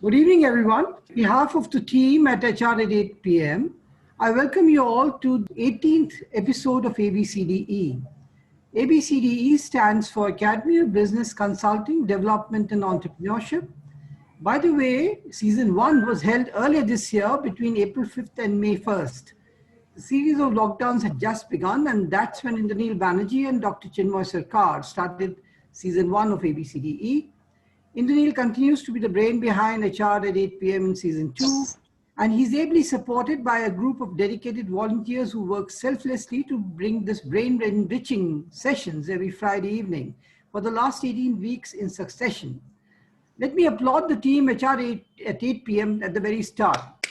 Good evening, everyone. On behalf of the team at HR at 8 p.m., I welcome you all to the 18th episode of ABCDE. ABCDE stands for Academy of Business Consulting, Development and Entrepreneurship. By the way, season 1 was held earlier this year between April 5th and May 1st. The series of lockdowns had just begun, and that's when Indranil Banerjee and Dr. Chinmoy Sarkar started season 1 of ABCDE. Indranil continues to be the brain behind HR at 8 p.m. in season 2, and he's ably supported by a group of dedicated volunteers who work selflessly to bring this brain-enriching sessions every Friday evening for the last 18 weeks in succession. Let me applaud the team at 8 p.m. at the very start.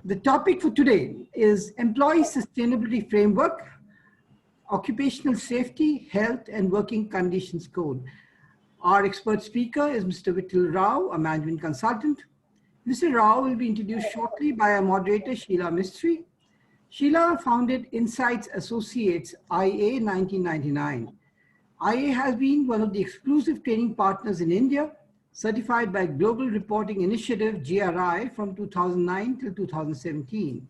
The topic for today is Employee Sustainability Framework, Occupational Safety, Health and Working Conditions Code. Our expert speaker is Mr. Vittala Rao, a management consultant. Mr. Rao will be introduced shortly by our moderator, Sheela Mistry. Sheela founded Insights Associates, IA 1999. IA has been one of the exclusive training partners in India, certified by Global Reporting Initiative, GRI, from 2009 till 2017.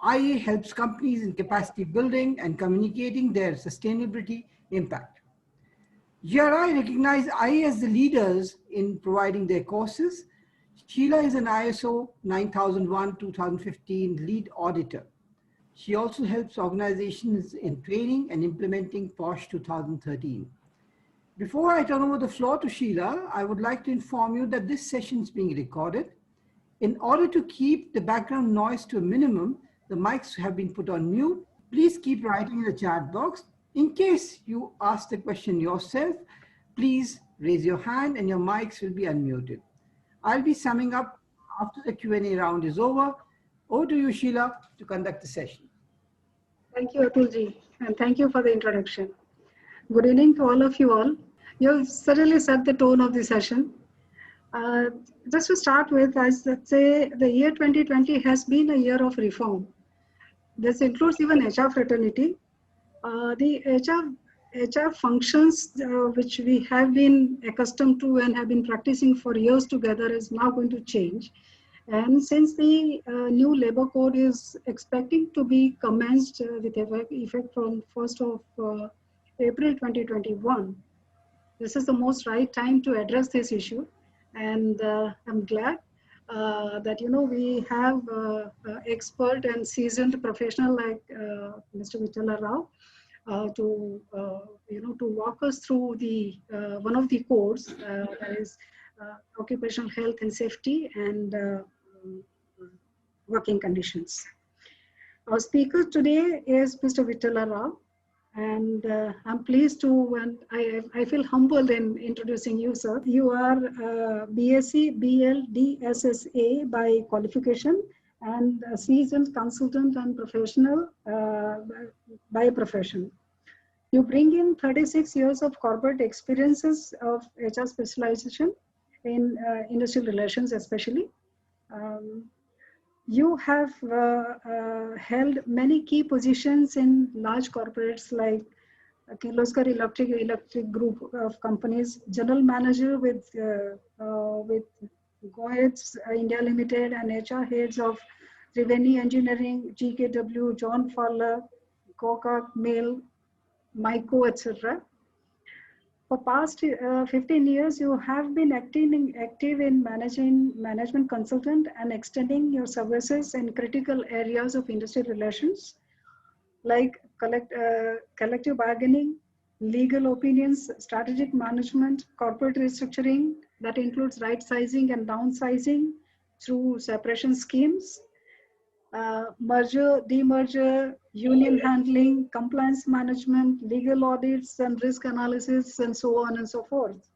IA helps companies in capacity building and communicating their sustainability impact. GRI recognized IA as the leaders in providing their courses. Sheela is an ISO 9001-2015 lead auditor. She also helps organizations in training and implementing POSH 2013. Before I turn over the floor to Sheela, I would like to inform you that this session is being recorded. In order to keep the background noise to a minimum, the mics have been put on mute. Please keep writing in the chat box. In case you ask the question yourself, please raise your hand and your mics will be unmuted. I'll be summing up after the Q&A round is over. Over to you, Sheela, to conduct the session. Thank you, Atulji, and thank you for the introduction. Good evening to all of you all. You've certainly set the tone of the session. Just to start with, let's say the year 2020 has been a year of reform. This includes even HR fraternity. The HR functions which we have been accustomed to and have been practicing for years together is now going to change. And since the new labor code is expecting to be commenced with effect from 1st of April 2021, this is the most right time to address this issue. And I'm glad that we have expert and seasoned professional like Mr. Vittala Rao to walk us through the one of the codes that is occupational health and safety and working conditions. Our speaker today is Mr. Vittala Rao, and I'm pleased to, and I feel humbled in introducing you, sir. You are BSc, BL, DSSA by qualification and a seasoned consultant and professional by profession. You bring in 36 years of corporate experiences of HR specialization in industrial relations especially. You have held many key positions in large corporates like Kirloskar Electric Group of companies, General Manager with Goetz India Limited, and HR heads of Triveni Engineering, GKW, John Fowler, Gokak, Mail, Myco, etc. For past 15 years, you have been active in management consultant and extending your services in critical areas of industry relations, like collective bargaining, legal opinions, strategic management, corporate restructuring, that includes right sizing and downsizing through separation schemes, merger, demerger, union handling, compliance management, legal audits and risk analysis, and so on and so forth.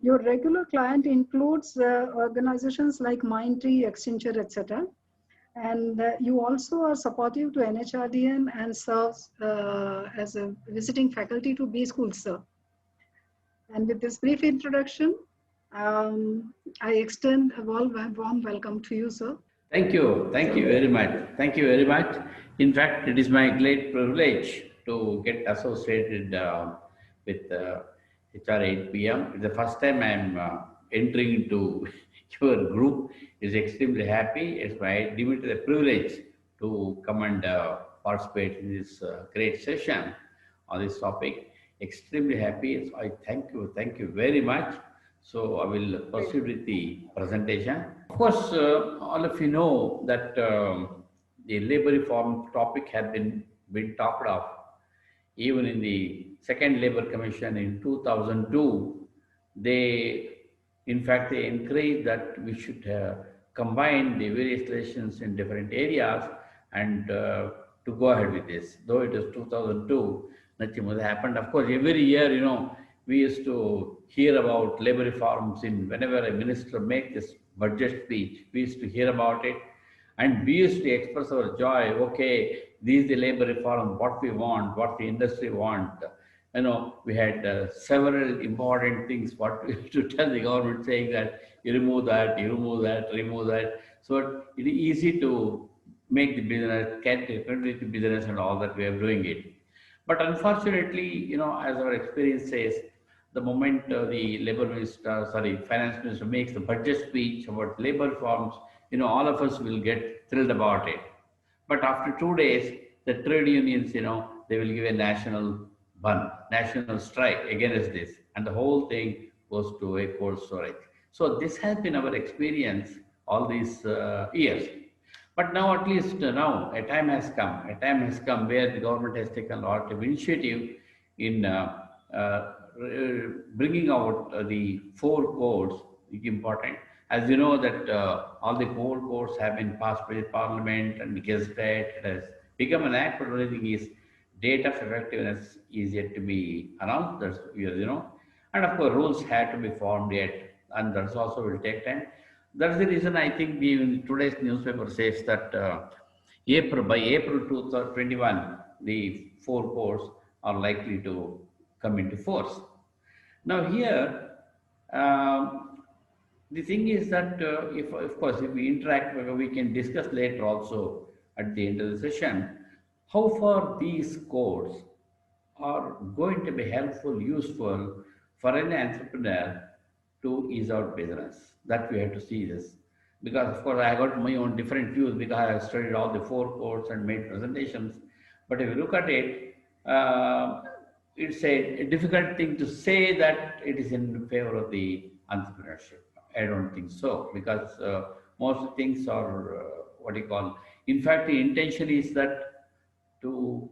Your regular client includes organizations like Mindtree, Accenture, etc. And you also are supportive to NHRDN and serves as a visiting faculty to B School, sir. And with this brief introduction, I extend a warm welcome to you, sir. Thank you very much. Thank you very much. In fact, it is my great privilege to get associated with HR 8 p.m. It's the first time I'm entering into your group is extremely happy. It's my deem it a privilege to come and participate in this great session on this topic. Extremely happy. So I thank you very much. So I will proceed with the presentation. Of course, all of you know that the labor reform topic had been talked of even in the second labor commission in 2002. They, in fact, they encouraged that we should combine the various legislations in different areas and to go ahead with this. Though it is 2002, nothing was happened. Of course, every year, we used to hear about labor reforms in whenever a minister makes this budget speech, we used to hear about it. And we used to express our joy, okay, this is the labor reform, what we want, what the industry want. We had several important things what we used to tell the government, saying that you remove that, you remove that, remove that. So it is easy to make the business, continue the business and all that we are doing it. But unfortunately, as our experience says, the moment the finance minister makes the budget speech about labor reforms, all of us will get thrilled about it. But after 2 days, the trade unions, they will give a national national strike against this, and the whole thing goes to a cold storage. So this has been our experience all these years. But now, at least now, a time has come where the government has taken a lot of initiative in bringing out the 4 codes, which is important. As you know that all the 4 codes have been passed by the parliament and gazetted. It has become an act, but only thing is date of effectiveness is yet to be announced. That's, and of course rules have to be formed yet, and that's also will take time. That's the reason I think today's newspaper says that by April 2021, the 4 codes are likely to come into force. Now here, the thing is that if we interact, we can discuss later also at the end of the session how far these codes are going to be helpful, useful for an entrepreneur to ease out business. That we have to see this. Because of course I got my own different views because I have studied all the 4 codes and made presentations. But if you look at it, it's a difficult thing to say that it is in favor of the entrepreneurship. I don't think so, because most things are in fact, the intention is that to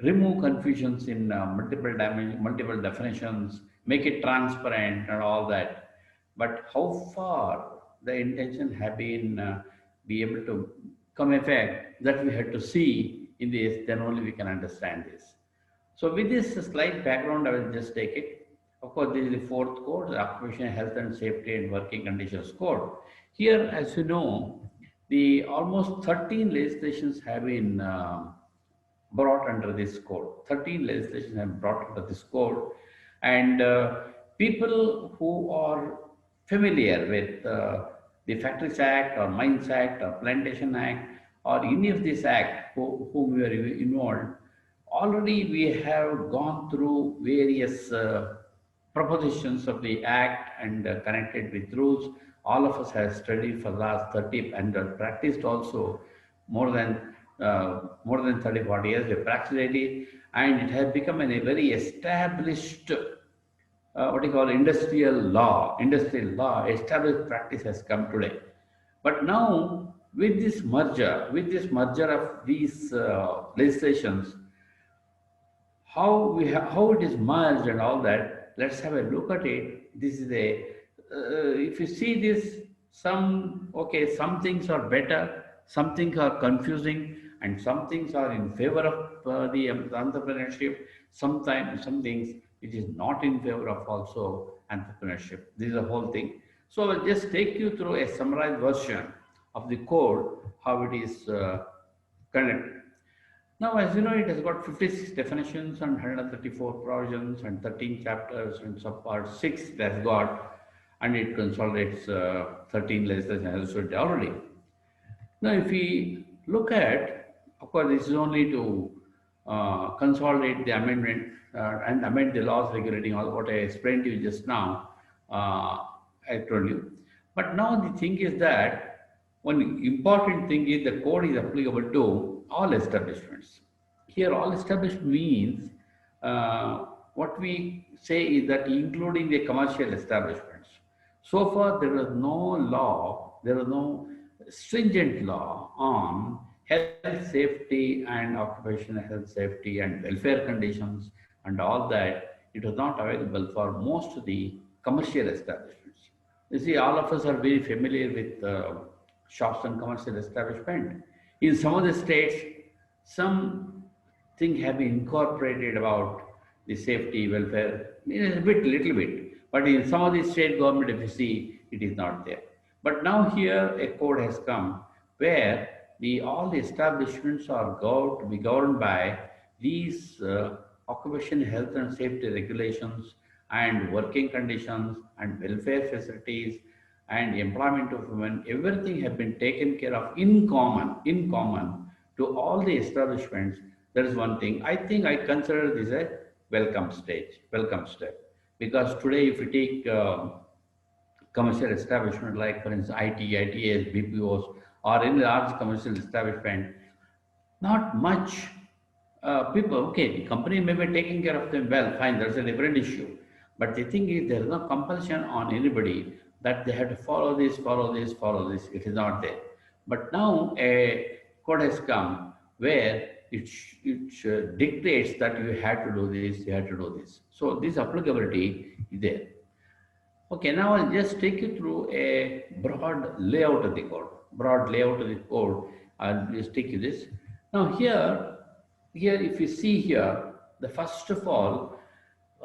remove confusions in multiple definitions, make it transparent and all that. But how far the intention have been be able to come effect, that we have to see in this, then only we can understand this. So with this slight background, I will just take it. Of course, this is the 4th code, the Occupational Health and Safety and Working Conditions Code. Here, as you know, the almost 13 legislations have been brought under this code. 13 legislations have been brought under this code. And people who are familiar with the Factories Act or Mines Act or Plantation Act or any of this act whom we are involved, already we have gone through various propositions of the act and connected with rules. All of us have studied for the last 30 and practiced also more than 30-40 years. We practiced it, and it has become a very established industrial law, established practice has come today. But now with this merger of these legislations, how it is merged and all that, let's have a look at it. This is if you see this, some things are better, some things are confusing, and some things are in favor of the entrepreneurship. Sometimes some things it is not in favor of also entrepreneurship. This is the whole thing. So I'll just take you through a summarized version of the code, how it is connected. Now, as you know, it has got 56 definitions and 134 provisions and 13 chapters and subpart 6 it has got, and it consolidates 13 legislation as I said already. Now, if we look at, of course, this is only to consolidate the amendment and amend the laws regulating all what I explained to you just now I told you. But now the thing is that one important thing is the code is applicable to all establishments. Here, all established means what we say is that including the commercial establishments. So far, there is no law, there is no stringent law on health safety and occupational health safety and welfare conditions and all that. It was not available for most of the commercial establishments. You see, all of us are very familiar with shops and commercial establishment. In some of the states, some thing have been incorporated about the safety, welfare, a bit, little bit. But in some of the state government, if you see, it is not there. But now here a code has come where all the establishments are to be governed by these occupational health and safety regulations and working conditions and welfare facilities and employment of women. Everything have been taken care of in common to all the establishments. That is one thing. I think I consider this a welcome step. Because today if you take commercial establishment like for instance IT, ITAs, BPOs or any large commercial establishment, not much people, okay, the company may be taking care of them well, fine, that's a different issue. But the thing is there is no compulsion on anybody that they have to follow this, it is not there. But now a code has come where it dictates that you have to do this, you have to do this. So this applicability is there. Okay, now I'll just take you through a broad layout of the code. I'll just take you this. Now here if you see here, the first of all,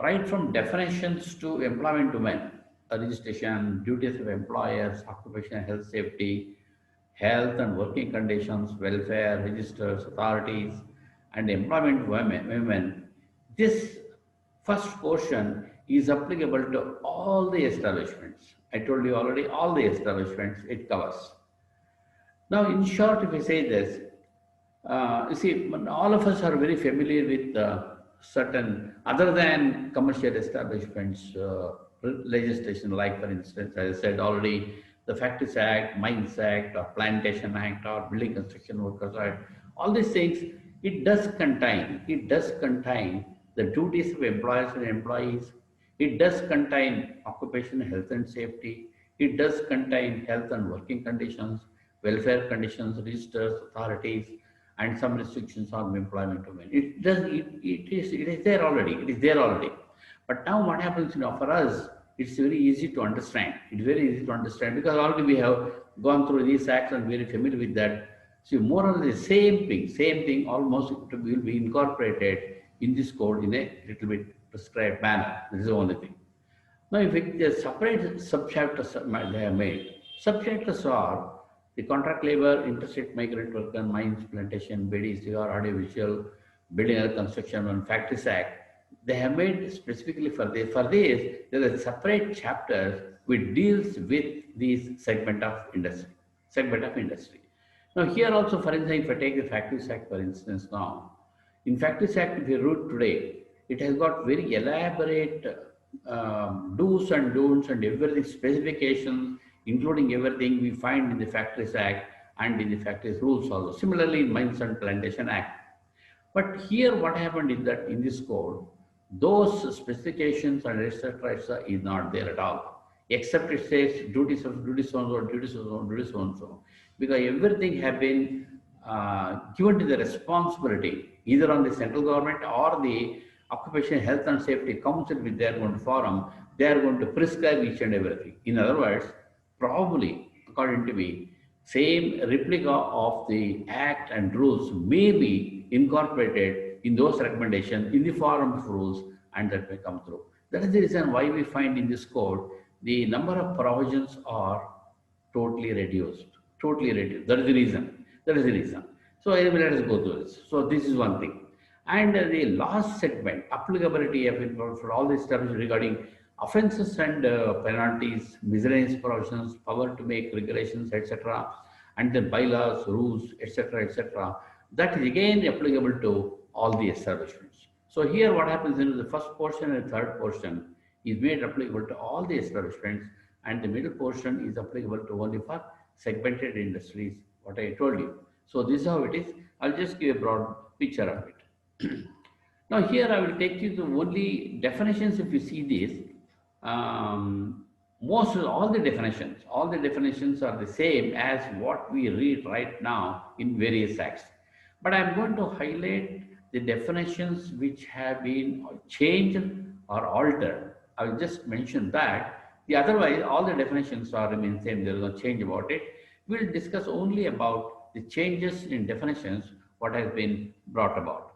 right from definitions to employment domain, registration, duties of employers, occupational health safety, health and working conditions, welfare, registers, authorities, and employment women. This first portion is applicable to all the establishments. I told you already, all the establishments it covers. Now, in short, if I say this, you see, all of us are very familiar with certain, other than commercial establishments, legislation, like for instance, as I said already, the Factories Act, Mines Act, or Plantation Act, or Building Construction Workers Act, all these things, it does contain the duties of employers and employees. It does contain occupational health and safety. It does contain health and working conditions, welfare conditions, registers, authorities, and some restrictions on employment domain. It is there already. But now what happens, for us, it's very easy to understand. It's very easy to understand because already we have gone through these acts and very familiar with that. So more or less the same thing almost will be incorporated in this code in a little bit prescribed manner. This is the only thing. Now, if the separate subchapters they have made, subchapters are the contract labor, interstate migrant worker, mines, plantation, BDCR, audiovisual, building and construction, and Factories Act. They have made specifically for this. For this, there is a separate chapter which deals with this segment of industry. Now, here also, for instance, if I take the Factories Act, for instance, now, in Factories Act, if you read today, it has got very elaborate do's and don'ts and everything, specifications, including everything we find in the Factories Act and in the Factories Rules also. Similarly, in Mines and Plantation Act. But here what happened is that in this code, those specifications and etc. is not there at all, except it says duties so. Because everything have been given to the responsibility either on the central government or the Occupational Health and Safety Council, which they are going to form. They are going to prescribe each and everything. In other words, probably, according to me, same replica of the Act and rules may be incorporated in those recommendations in the form of rules, and that may come through. That is the reason why we find in this code the number of provisions are totally reduced. That is the reason. So anyway, let us go through this. So this is one thing. And the last segment, applicability of for all the establishments regarding offences and penalties, miscellaneous provisions, power to make regulations, etc., and then bylaws, rules, etc. That is again applicable to all the establishments. So here what happens in the first portion and third portion is made applicable to all the establishments, and the middle portion is applicable to only for segmented industries, what I told you. So this is how it is. I'll just give a broad picture of it. Now here I will take you to only definitions. If you see this, all the definitions are the same as what we read right now in various acts. But I'm going to highlight the definitions which have been changed or altered. I will just mention that. The otherwise, all the definitions are remain same. There is no change about it. We'll discuss only about the changes in definitions, what has been brought about.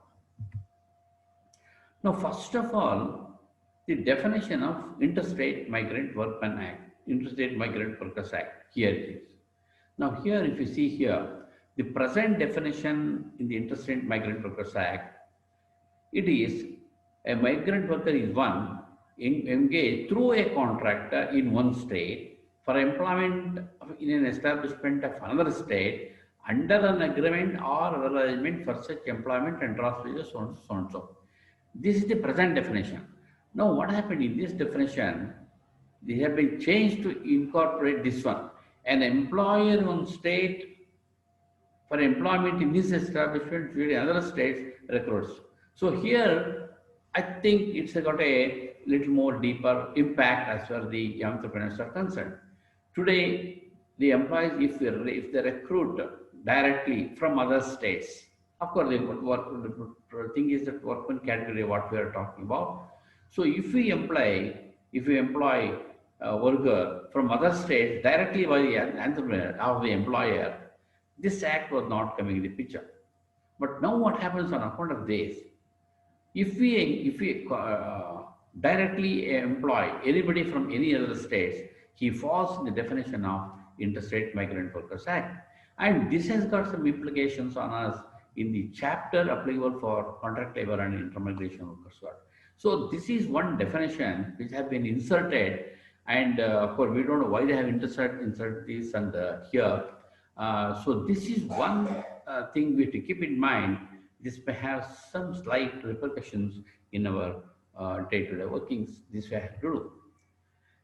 Now, first of all, the definition of Interstate Migrant Workman Act, Interstate Migrant Workers Act, here it is. Now, here, if you see here, the present definition in the Interstate Migrant Workers Act, it is a migrant worker is one engaged through a contractor in one state for employment in an establishment of another state under an agreement or arrangement for such employment and transfer, so on, so on, so. This is the present definition. Now, what happened in this definition? They have been changed to incorporate this one. An employer on state for employment in this establishment in other states recruits. So here, I think it's got a little more deeper impact as far as the entrepreneurs are concerned. Today, the employees, if they recruit directly from other states, of course, the thing is that workman category, what we are talking about. So if we employ a worker from other states directly by the entrepreneur or the employer, this act was not coming in the picture. But now what happens on account of this? If we directly employ anybody from any other states, he falls in the definition of Interstate Migrant Workers Act. And this has got some implications on us in the chapter applicable for contract labor and intermigration workers. So this is one definition which has been inserted, and of course we don't know why they have inserted this and here. So this is one thing we have to keep in mind. This may have some slight repercussions in our day-to-day workings. This we have to do.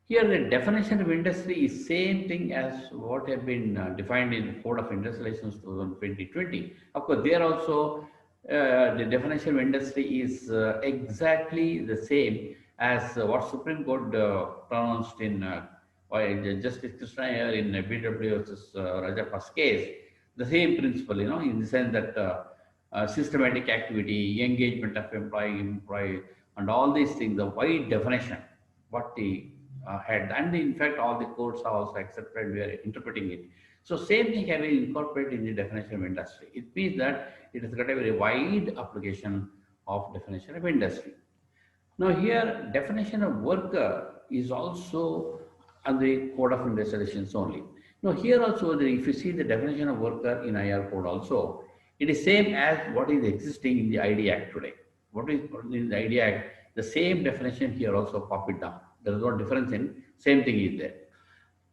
Here the definition of industry is same thing as what have been defined in the Code of Industrial Relations 2020. Of course, there also the definition of industry is exactly the same as what Supreme Court pronounced in Justice Krishna here in BW versus Rajapa's case. The same principle, in the sense that systematic activity, engagement of employee, and all these things, the wide definition, what the had, and in fact all the courts are also accepted, we are interpreting it. So same thing can be incorporated in the definition of industry. It means that it has got a very wide application of definition of industry. Now here definition of worker is also on the Code of Industrial Relations only. Now here also, if you see the definition of worker in IR code also, it is same as what is existing in the ID Act today. What is in the ID Act, the same definition here also pop it down. There is no difference in, same thing is there.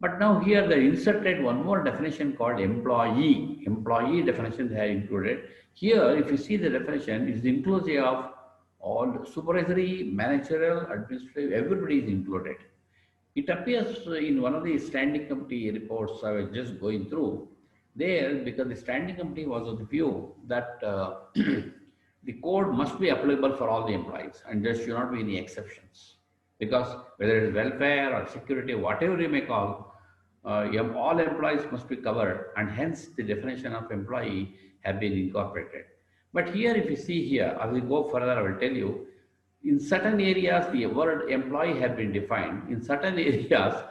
But now here they inserted one more definition called employee. Employee definition they have included. Here, if you see the definition, it is inclusive of all supervisory, managerial, administrative, everybody is included. It appears in one of the standing committee reports I was just going through there, because the standing committee was of the view that the code must be applicable for all the employees and there should not be any exceptions. Because whether it is welfare or security, whatever you may call, all employees must be covered, and hence the definition of employee have been incorporated. But here, if you see here, as we go further, I will tell you, in certain areas, the word employee have been defined. In certain areas,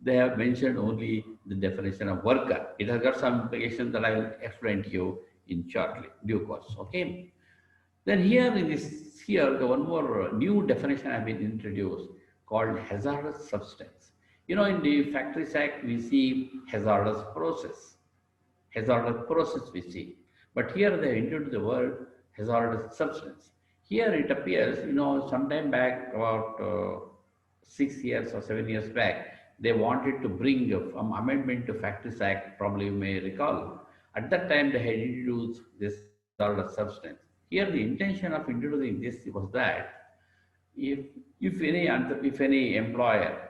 they have mentioned only the definition of worker. It has got some implications that I will explain to you in shortly, due course, okay? Then here in this, the one more new definition have been introduced called hazardous substance. In the Factories Act, we see hazardous process. Hazardous process we see. But here they introduced the word hazardous substance. Here it appears, sometime back, about 6 years or 7 years back, they wanted to bring an amendment to Factories Act, probably you may recall. At that time, they had introduced this hazardous substance. Here, the intention of introducing this was that if any employer,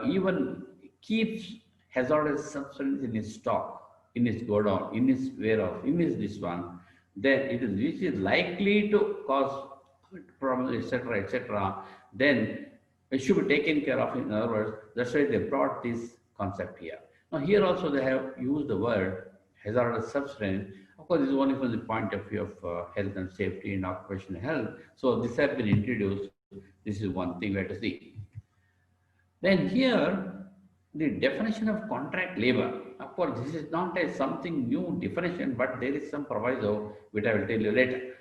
even keeps hazardous substance in his stock, in his godown, in his warehouse, in his this one, then it is which is likely to cause problems, etc., etc., then it should be taken care of. In other words, that's why they brought this concept here. Now, here also they have used the word hazardous substance. Of course, this is only from the point of view of health and safety and occupational health. So, this has been introduced. This is one thing we have to see. Then here, the definition of contract labor. Of course, this is not a something new definition, but there is some proviso which I will tell you later.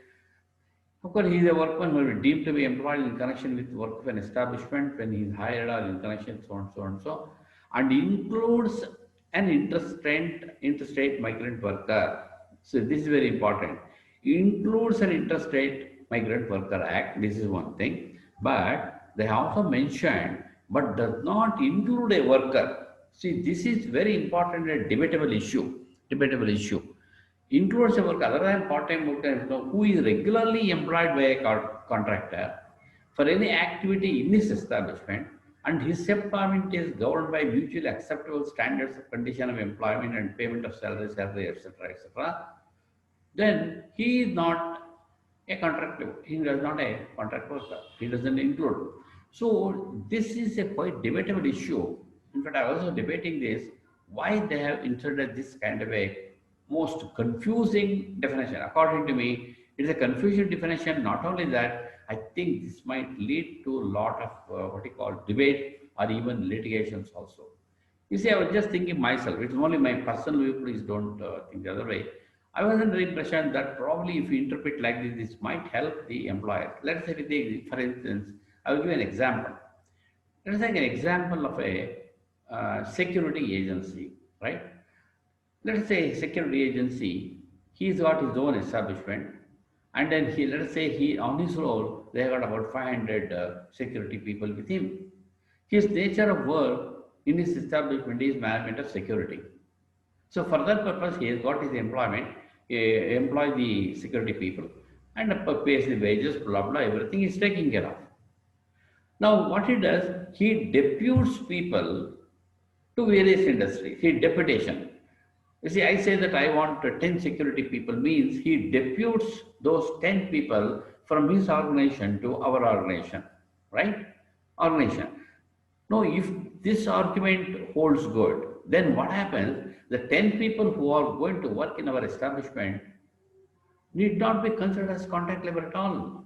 Of course, he is a workman who will be deemed to be employed in connection with work of an establishment when he is hired or in connection so on, so on, so, and includes an interstate migrant worker. So this is very important. Includes an interstate migrant worker act. This is one thing, but they also mentioned, but does not include a worker. See, this is very important and debatable issue. Debatable issue. Includes a worker other than part-time worker who is regularly employed by a contractor for any activity in his establishment, and his employment is governed by mutually acceptable standards of condition of employment and payment of salary, etc., etc., then he is not a contractor. He is not a contract worker. He doesn't include. So this is a quite debatable issue. In fact, I was also debating this, why they have inserted this kind of a most confusing definition. According to me, it is a confusing definition. Not only that, I think this might lead to a lot of what you call debate or even litigations also. You see, I was just thinking myself, it's only my personal view, please don't think the other way. I was under the impression that probably if you interpret like this might help the employer. Let's say, for instance, I will give an example. Let us take an example of a security agency, right? Let us say security agency, he's got his own establishment, and then let us say he, on his role, they have got about 500 security people with him. His nature of work in his establishment is management of security. So for that purpose, he has got his employment, employ the security people, and pays the wages, blah, blah, everything is taken care of. Now, what he does, he deputes people to various industries. He deputation. You see, I say that I want 10 security people means he deputes those 10 people from his organization to our organization, right? Organization. Now, if this argument holds good, then what happens? The 10 people who are going to work in our establishment need not be considered as contract labor at all.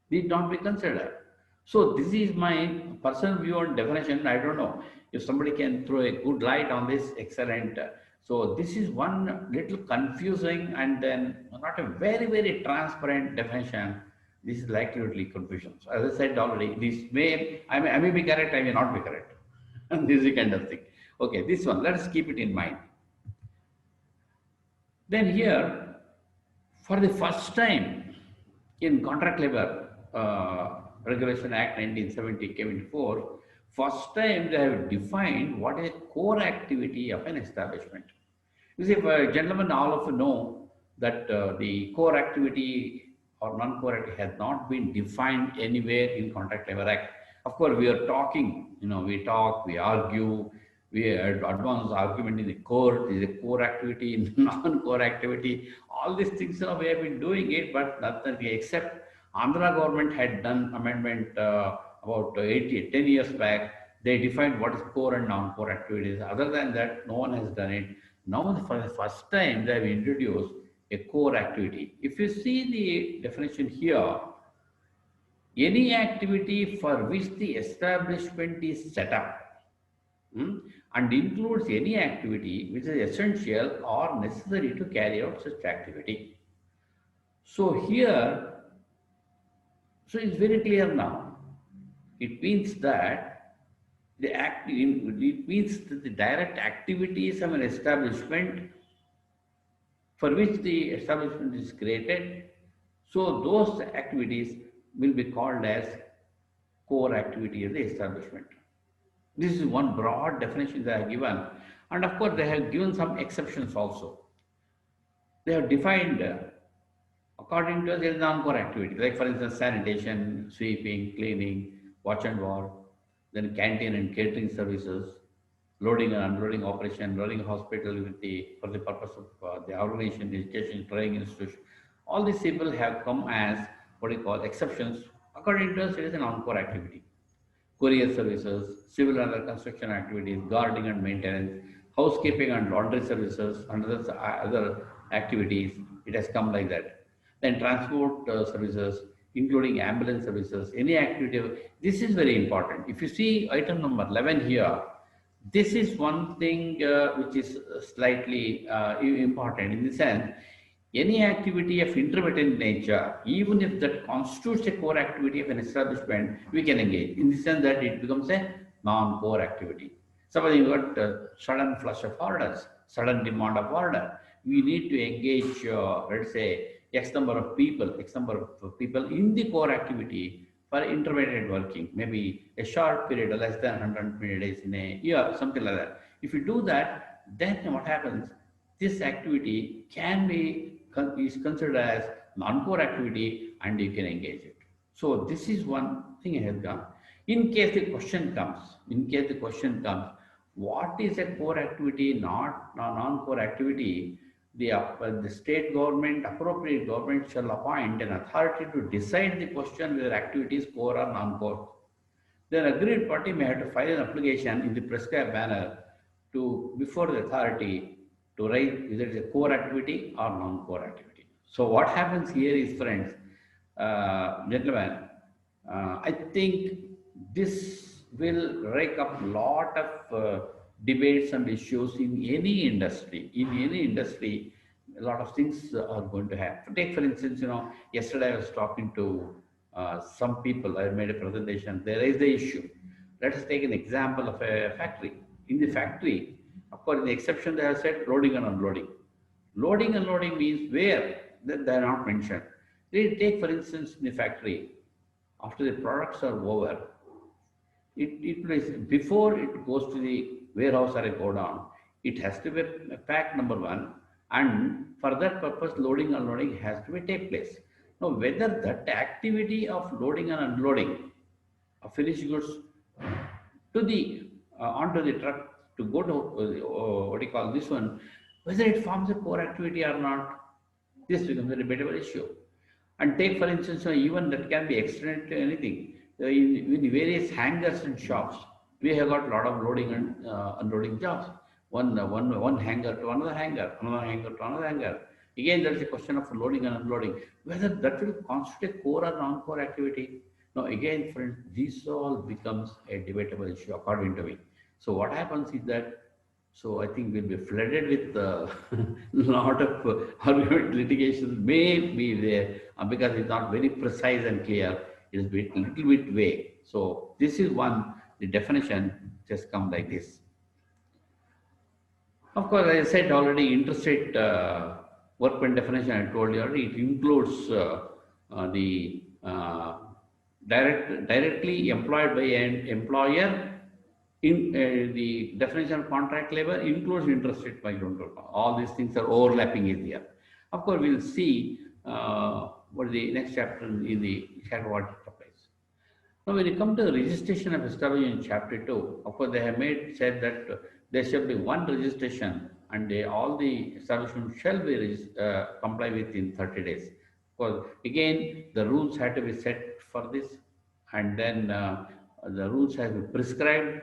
Need not be considered. So this is my personal view on definition. I don't know if somebody can throw a good light on this. Excellent. So this is one little confusing and then not a very, very transparent definition. This is likely to lead confusion. So as I said already, I may be correct, I may not be correct. And this is the kind of thing. Okay, this one, let us keep it in mind. Then here, for the first time in Contract Labor Regulation Act 1970 came into force, first time they have defined what is a core activity of an establishment. You see, gentlemen, all of you know that the core activity or non-core activity has not been defined anywhere in Contract Labor Act. Of course, we are talking, we talk, we argue, we advance argument in the court, is a core activity, non-core activity, all these things, we have been doing it, but nothing except Andhra government had done amendment about 10 years back. They defined what is core and non-core activities. Other than that, no one has done it. Now, for the first time, they have introduced a core activity. If you see the definition here, any activity for which the establishment is set up and includes any activity which is essential or necessary to carry out such activity. So here, so it's very clear now. It means that it means that the direct activities of an establishment for which the establishment is created, so those activities will be called as core activity of the establishment. This is one broad definition they have given, and of course they have given some exceptions also. They have defined according to their non-core activity, like for instance sanitation, sweeping, cleaning, watch and ward, then canteen and catering services, loading and unloading operation, running hospital with for the purpose of the organization, education, training institution. All these people have come as what you call exceptions. According to us, it is a non-core activity. Courier services, civil and other construction activities, guarding and maintenance, housekeeping and laundry services, and other activities. It has come like that. Then transport services, including ambulance services, any activity. This is very important. If you see item number 11 here, this is one thing which is slightly important in the sense any activity of intermittent nature, even if that constitutes a core activity of an establishment, we can engage in the sense that it becomes a non-core activity. Suppose you got sudden flush of orders, sudden demand of order, we need to engage, let's say, X number of people in the core activity for intermittent working, maybe a short period, less than 120 days in a year, something like that. If you do that, then what happens? This activity is considered as non-core activity and you can engage it. So this is one thing I have done. In case the question comes, what is a core activity, not non-core activity? The state government, appropriate government shall appoint an authority to decide the question whether activity is core or non-core. Then agreed party may have to file an application in the prescribed manner before the authority to write whether it is a core activity or non-core activity. So what happens here is, friends, gentlemen, I think this will rake up a lot of debates and issues in any industry. In any industry, a lot of things are going to happen. Take for instance, yesterday I was talking to some people. I made a presentation. They raised the issue. Let us take an example of a factory. In the factory, of course, in the exception they have said loading and unloading. Loading and unloading means where that they are not mentioned. Take for instance in the factory, after the products are over, before it goes to the warehouse or a godown, it has to be packed, number one, and for that purpose, loading and unloading has to take place. Now, whether that activity of loading and unloading of finished goods to the onto the truck to go to what do you call this one, whether it forms a core activity or not, this becomes a debatable issue. And take for instance, even that can be extended to anything. In various hangars and shops, we have got a lot of loading and unloading jobs. One hanger to another hanger, another hanger to another hanger. Again, there is a question of loading and unloading, whether that will constitute a core or non-core activity. Now, again, friends, this all becomes a debatable issue according to me. So what happens is that, so I think we'll be flooded with a lot of argument litigation may be there because it's not very precise and clear. It is a little bit vague. So this is one, the definition just come like this. Of course, as I said already, interstate workman definition, I told you already, it includes the directly employed by an employer. In the definition of contract labor includes interstate migrant worker. All these things are overlapping in here. Of course, we'll see what the next chapter in the chapter what it applies. Now, when you come to the registration of establishment in chapter 2, of course, they have said that there shall be one registration and all the establishments shall be comply within 30 days. Of course, again, the rules have to be set for this, and then the rules have to be prescribed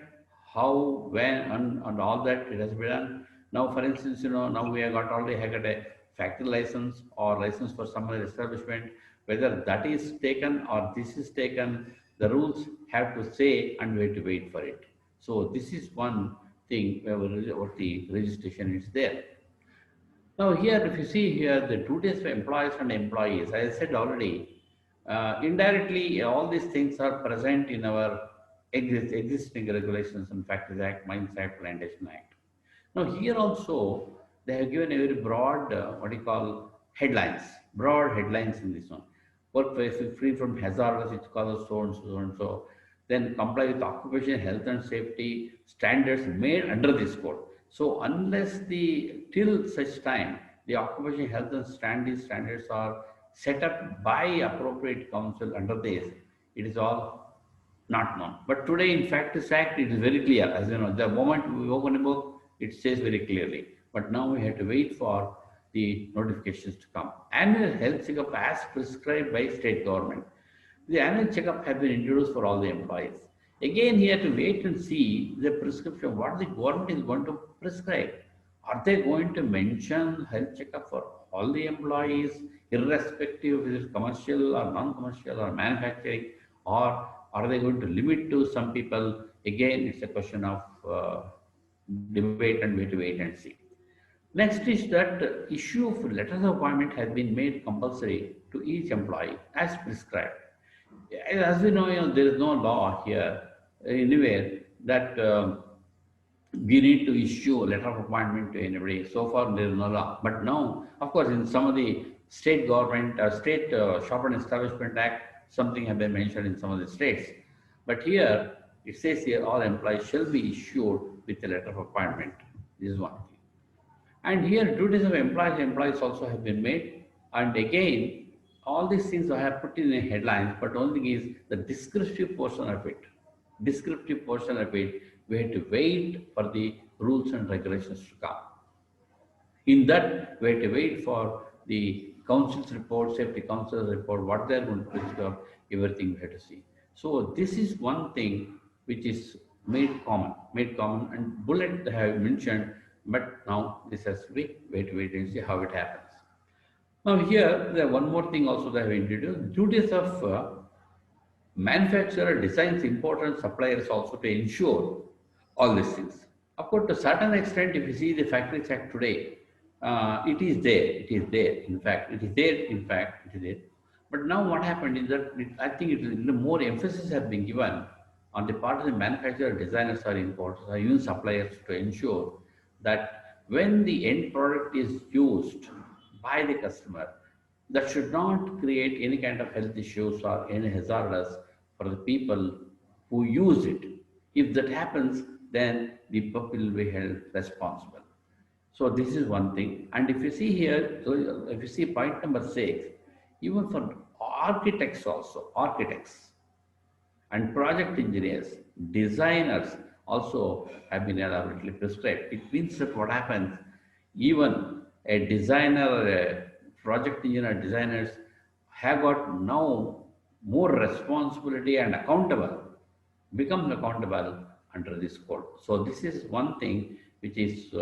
how, when, and all that it has been done. Now, for instance, now we have got already got a factory license or license for some other establishment. Whether that is taken or this is taken, the rules have to say and we have to wait for it. So this is one thing where what the registration is there. Now here, if you see here, the duties for employees and employees, as I said already, indirectly all these things are present in our existing regulations in Factories Act, Mines Act, Plantation Act. Now here also, they have given a very broad, what you call, headlines, broad headlines in this one. Workplace is free from hazardous, it's called so and so and so. Then comply with occupational health and safety standards made under this code. So unless till such time, the occupational health and standards are set up by appropriate council under this, it is all not known. But today in Factors Act, it is very clear. As you know, the moment we open a book, it says very clearly. But now we have to wait for the notifications to come. Annual health checkup as prescribed by state government. The annual checkup has been introduced for all the employees. Again, he had to wait and see the prescription, what the government is going to prescribe. Are they going to mention health checkup for all the employees, irrespective if it is commercial or non-commercial or manufacturing, or are they going to limit to some people? Again, it's a question of debate, and we have to wait and see. Next is that issue of letters of appointment has been made compulsory to each employee as prescribed. As we know, there is no law here anywhere that we need to issue a letter of appointment to anybody. So far, there is no law. But now, of course, in some of the state government, state Shop and Establishment Act, something have been mentioned in some of the states. But here, it says here, all employees shall be issued with a letter of appointment. This is one thing. And here, duties of employees also have been made. And again, all these things I have put in the headlines, but only thing is the descriptive portion of it. Descriptive portion of it, we have to wait for the rules and regulations to come. In that, we have to wait for the council's report, safety council's report, what they are going to prescribe, everything we have to see. So this is one thing which is made common, and bullet they have mentioned, but now this has to be wait and see how it happens. Now here, there one more thing also they have introduced, duties of manufacturer designs, importers, suppliers also to ensure all these things. Of course, to a certain extent, if you see the Factories Act today, it is there, in fact. But now what happened is that I think more emphasis has been given on the part of the manufacturer, designers or importers or even suppliers to ensure that when the end product is used by the customer, that should not create any kind of health issues or any hazardous for the people who use it. If that happens, then the people will be held responsible. So this is one thing. And if you see here, if you see point number 6, even for architects also, architects and project engineers, designers also have been elaborately prescribed. It means that what happens, even a designer or a project engineer, designers have got now more responsibility and becomes accountable under this code. So this is one thing which is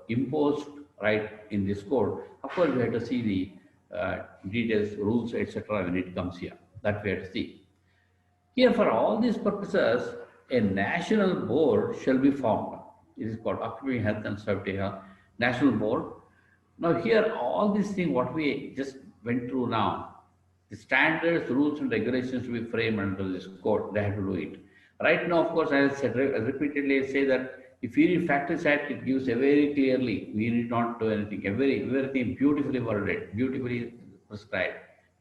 imposed right in this code. Of course, we have to see the details, rules, etc. when it comes here. That we have to see. Here, for all these purposes, a national board shall be formed. It is called Occupational Health and Safety National Board. Now here, all these things what we just went through now, the standards, rules and regulations to be framed under this code, they have to do it. Right now, of course, I said repeatedly say that if you read Factors Act, it gives a very clearly, we need not do anything, everything beautifully worded, beautifully prescribed.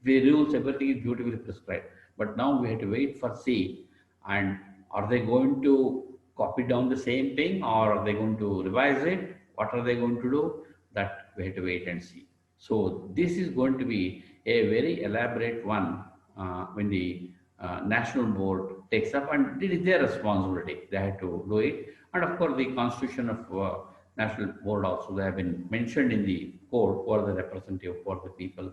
The rules, everything is beautifully prescribed. But now we have to wait for see, and are they going to copy down the same thing, or are they going to revise it? What are they going to do? That we have to wait and see. So this is going to be a very elaborate one when the national board takes up, and it is their responsibility. They have to do it. And of course, the constitution of national board also, they have been mentioned in the code for the representative for the people.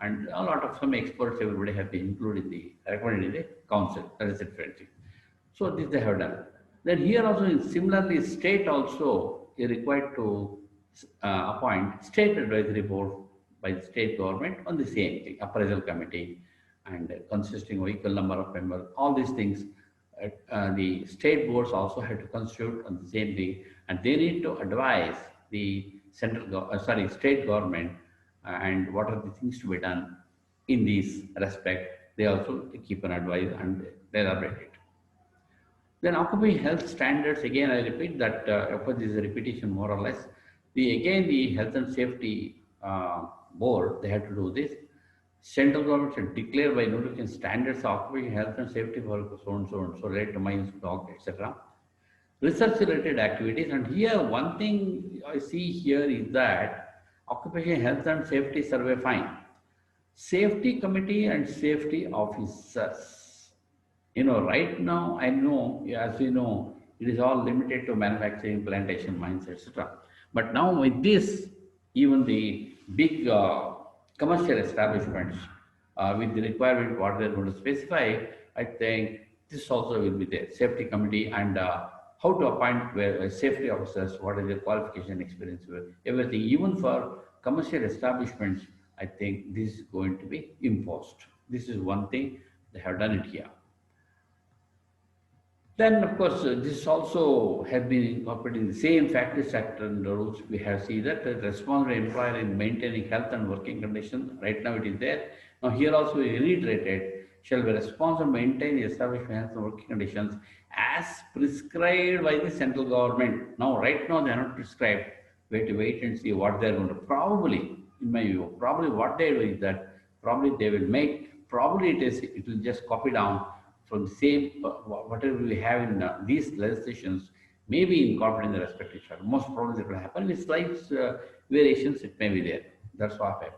And a lot of some experts, everybody have been included in the recommended in the council. That is different thing. So this they have done. Then here also, similarly, state also is required to appoint state advisory board by the state government on the same thing, appraisal committee, and consisting of equal number of members. All these things, the state boards also have to constitute on the same thing, and they need to advise the state government and what are the things to be done in this respect. They also keep an advice and they elaborate it. Then occupational health standards, again I repeat that, of course this is a repetition more or less. The health and safety board, they have to do this. Central government should declare by notification standards of occupational health and safety for so and so related to mines, dock, etc. Research related activities, and here one thing I see here is that occupational health and safety survey fine. Safety committee and safety officers Right now, I know, as you know, it is all limited to manufacturing, plantation mines, etc. But now with this, even the big commercial establishments, with the requirement what they're going to specify, I think this also will be there. Safety committee and how to appoint safety officers, what is their qualification, experience, everything. Even for commercial establishments, I think this is going to be imposed. This is one thing they have done it here. Then, of course, this also has been incorporated in the same factory sector and the rules. We have seen that the responsible employer in maintaining health and working conditions, right now it is there. Now, here also we reiterated, shall be responsible to maintain the established health and working conditions as prescribed by the central government. Now, right now, they are not prescribed. We have to wait and see what they are going to. Probably, in my view, probably what they do is that probably they will make, probably it will just copy down from the same, whatever we have in these legislations, may be incorporated in the respective chapter. Most probably it will happen with slight variations, it may be there. That's what happened.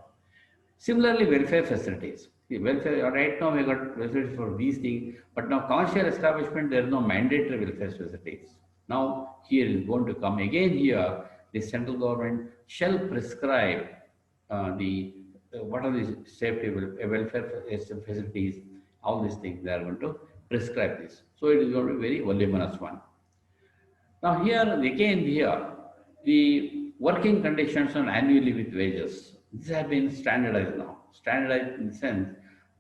Similarly, welfare facilities. See, welfare, right now we got facilities for these things, but now commercial establishment, there is no mandatory welfare facilities. Now, here is going to come again here, the central government shall prescribe what are the safety welfare facilities, all these things, they are going to prescribe this. So it is going to be very voluminous one. Now here, again here, the working conditions on annually with wages, this have been standardized now. Standardized in the sense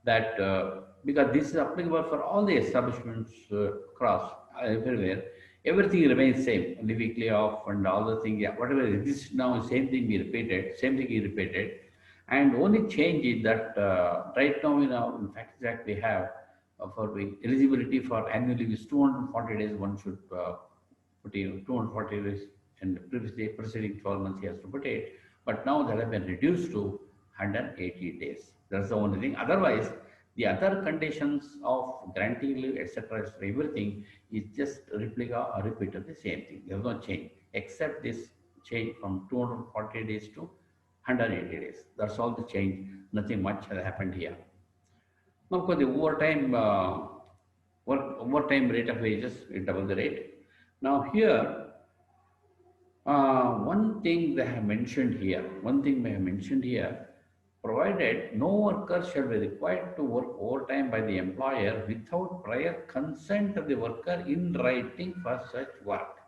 that, because this is applicable for all the establishments across, everywhere, everything remains same, only weekly off and all the things, yeah, whatever it is, this now same thing be repeated, same thing is repeated. And only change is that right now in fact we have for the eligibility for annual leave is 240 days, one should put in 240 days, and previously preceding 12 months he has to put it, but now that has been reduced to 180 days. That's the only thing. Otherwise, the other conditions of granting leave, etc., everything is just replica or repeat of the same thing. There is no change, except this change from 240 days to 180 days. That's all the change. Nothing much has happened here. Now, of course, the overtime rate of wages is double the rate. Now, here, one thing they have mentioned here, provided no worker shall be required to work overtime by the employer without prior consent of the worker in writing for such work.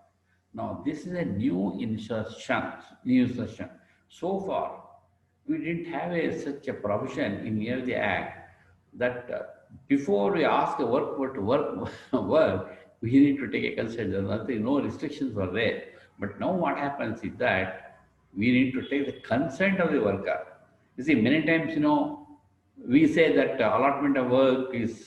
Now, this is a new insertion. So far, we didn't have such a provision in near the Act that before we ask a worker to work, we need to take a consent. Nothing, no restrictions were there. But now what happens is that we need to take the consent of the worker. You see, many times, we say that allotment of work is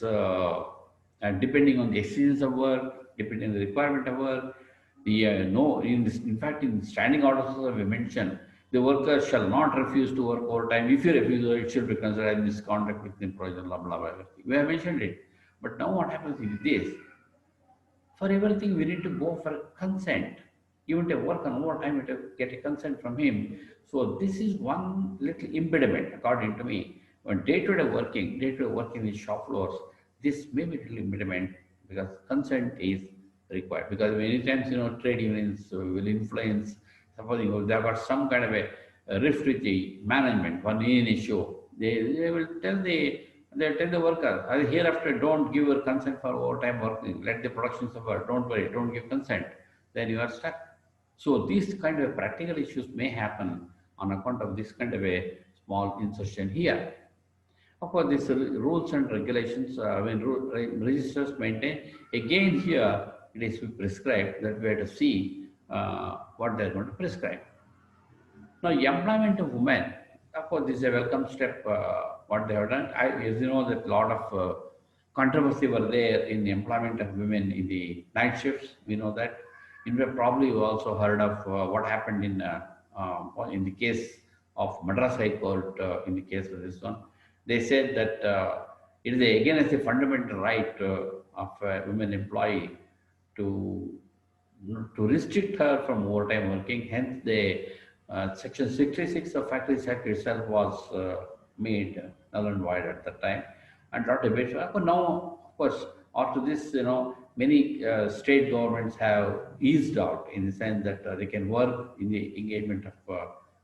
depending on the exigence of work, depending on the requirement of work. In fact, in standing orders we mentioned, the worker shall not refuse to work overtime. If you refuse, it should be considered as misconduct within provision, blah, blah, blah. We have mentioned it. But now what happens is this. For everything, we need to go for consent. Even to work on overtime, we have to get a consent from him. So this is one little impediment, according to me. When day-to-day working in shop floors, this may be a little impediment because consent is required. Because many times, trade unions will influence. Supposing they have got some kind of a rift with the management on any issue, they will tell the worker, hereafter don't give your consent for overtime working. Let the production suffer. Don't worry, don't give consent. Then you are stuck. So these kind of practical issues may happen on account of this kind of a small insertion here. Of course, these rules and regulations, registers maintain. Again here, it is prescribed that we have to see what they are going to prescribe. Now, employment of women, of course, this is a welcome step, what they have done. As you know, that a lot of controversy were there in the employment of women in the night shifts. We know that. In fact, probably you also heard of what happened in the case of Madras High Court, in the case of this one. They said that it is against the fundamental right of a women employee to restrict her from overtime working. Hence, Section 66 of Factories Act itself was made null and void at that time, and not debate. But now, of course, After this, many state governments have eased out in the sense that they can work in the engagement of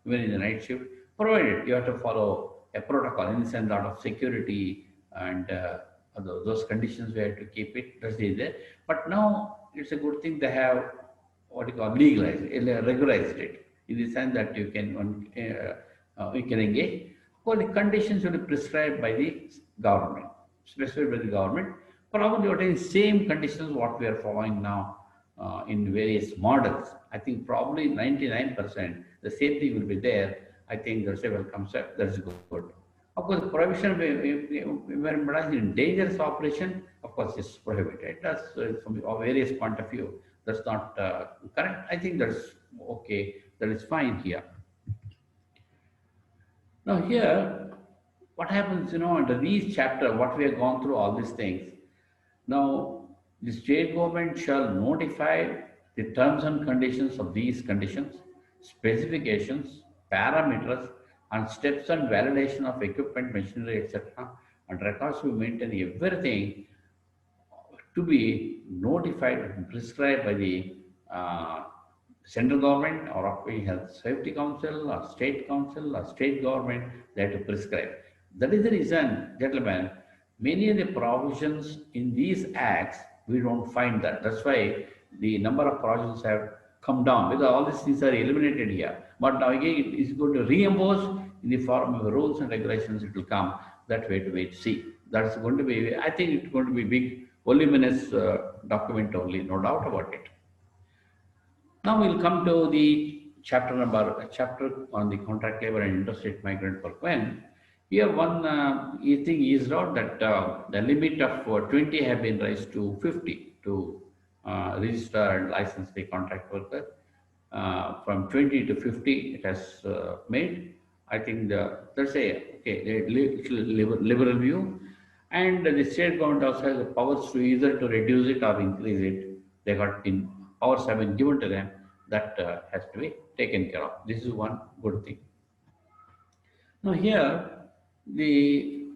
even in the night shift, provided you have to follow a protocol in the sense lot of security and those conditions we have to keep it. That's there. But now it's a good thing they have what you call legalized, regularized it in the sense that you can engage. Well, the conditions will be prescribed by the government, specified by the government. Probably what is same conditions what we are following now in various models. I think probably 99% the same thing will be there. I think that's a welcome step. That's good. Of course, prohibition when in dangerous operation, of course, is prohibited. That's from a various point of view. That's not correct. I think that's okay. That is fine here. Now here, what happens, under these chapter, what we have gone through all these things. Now, the state government shall notify the terms and conditions of these conditions, specifications, parameters, and steps and validation of equipment, machinery, etc. And records to maintain everything to be notified and prescribed by the central government or Occupational Health Safety Council or state council or state government. They have to prescribe. That is the reason, gentlemen, many of the provisions in these acts, we don't find that. That's why the number of provisions have come down because all these things are eliminated here. But now again, it is going to reimpose in the form of rules and regulations. It will come that way to wait to see. That's going to be, I think it's going to be big, voluminous document only, no doubt about it. Now we'll come to the chapter on the contract labor and interstate migrant workmen. Here one thing is out that the limit of 20 have been raised to 50 to register and license the contract worker. From 20 to 50 it has made. I think let's say, okay, liberal view. And the state government also has the powers to either to reduce it or increase it. They got in powers have been given to them that has to be taken care of. This is one good thing. Now here, the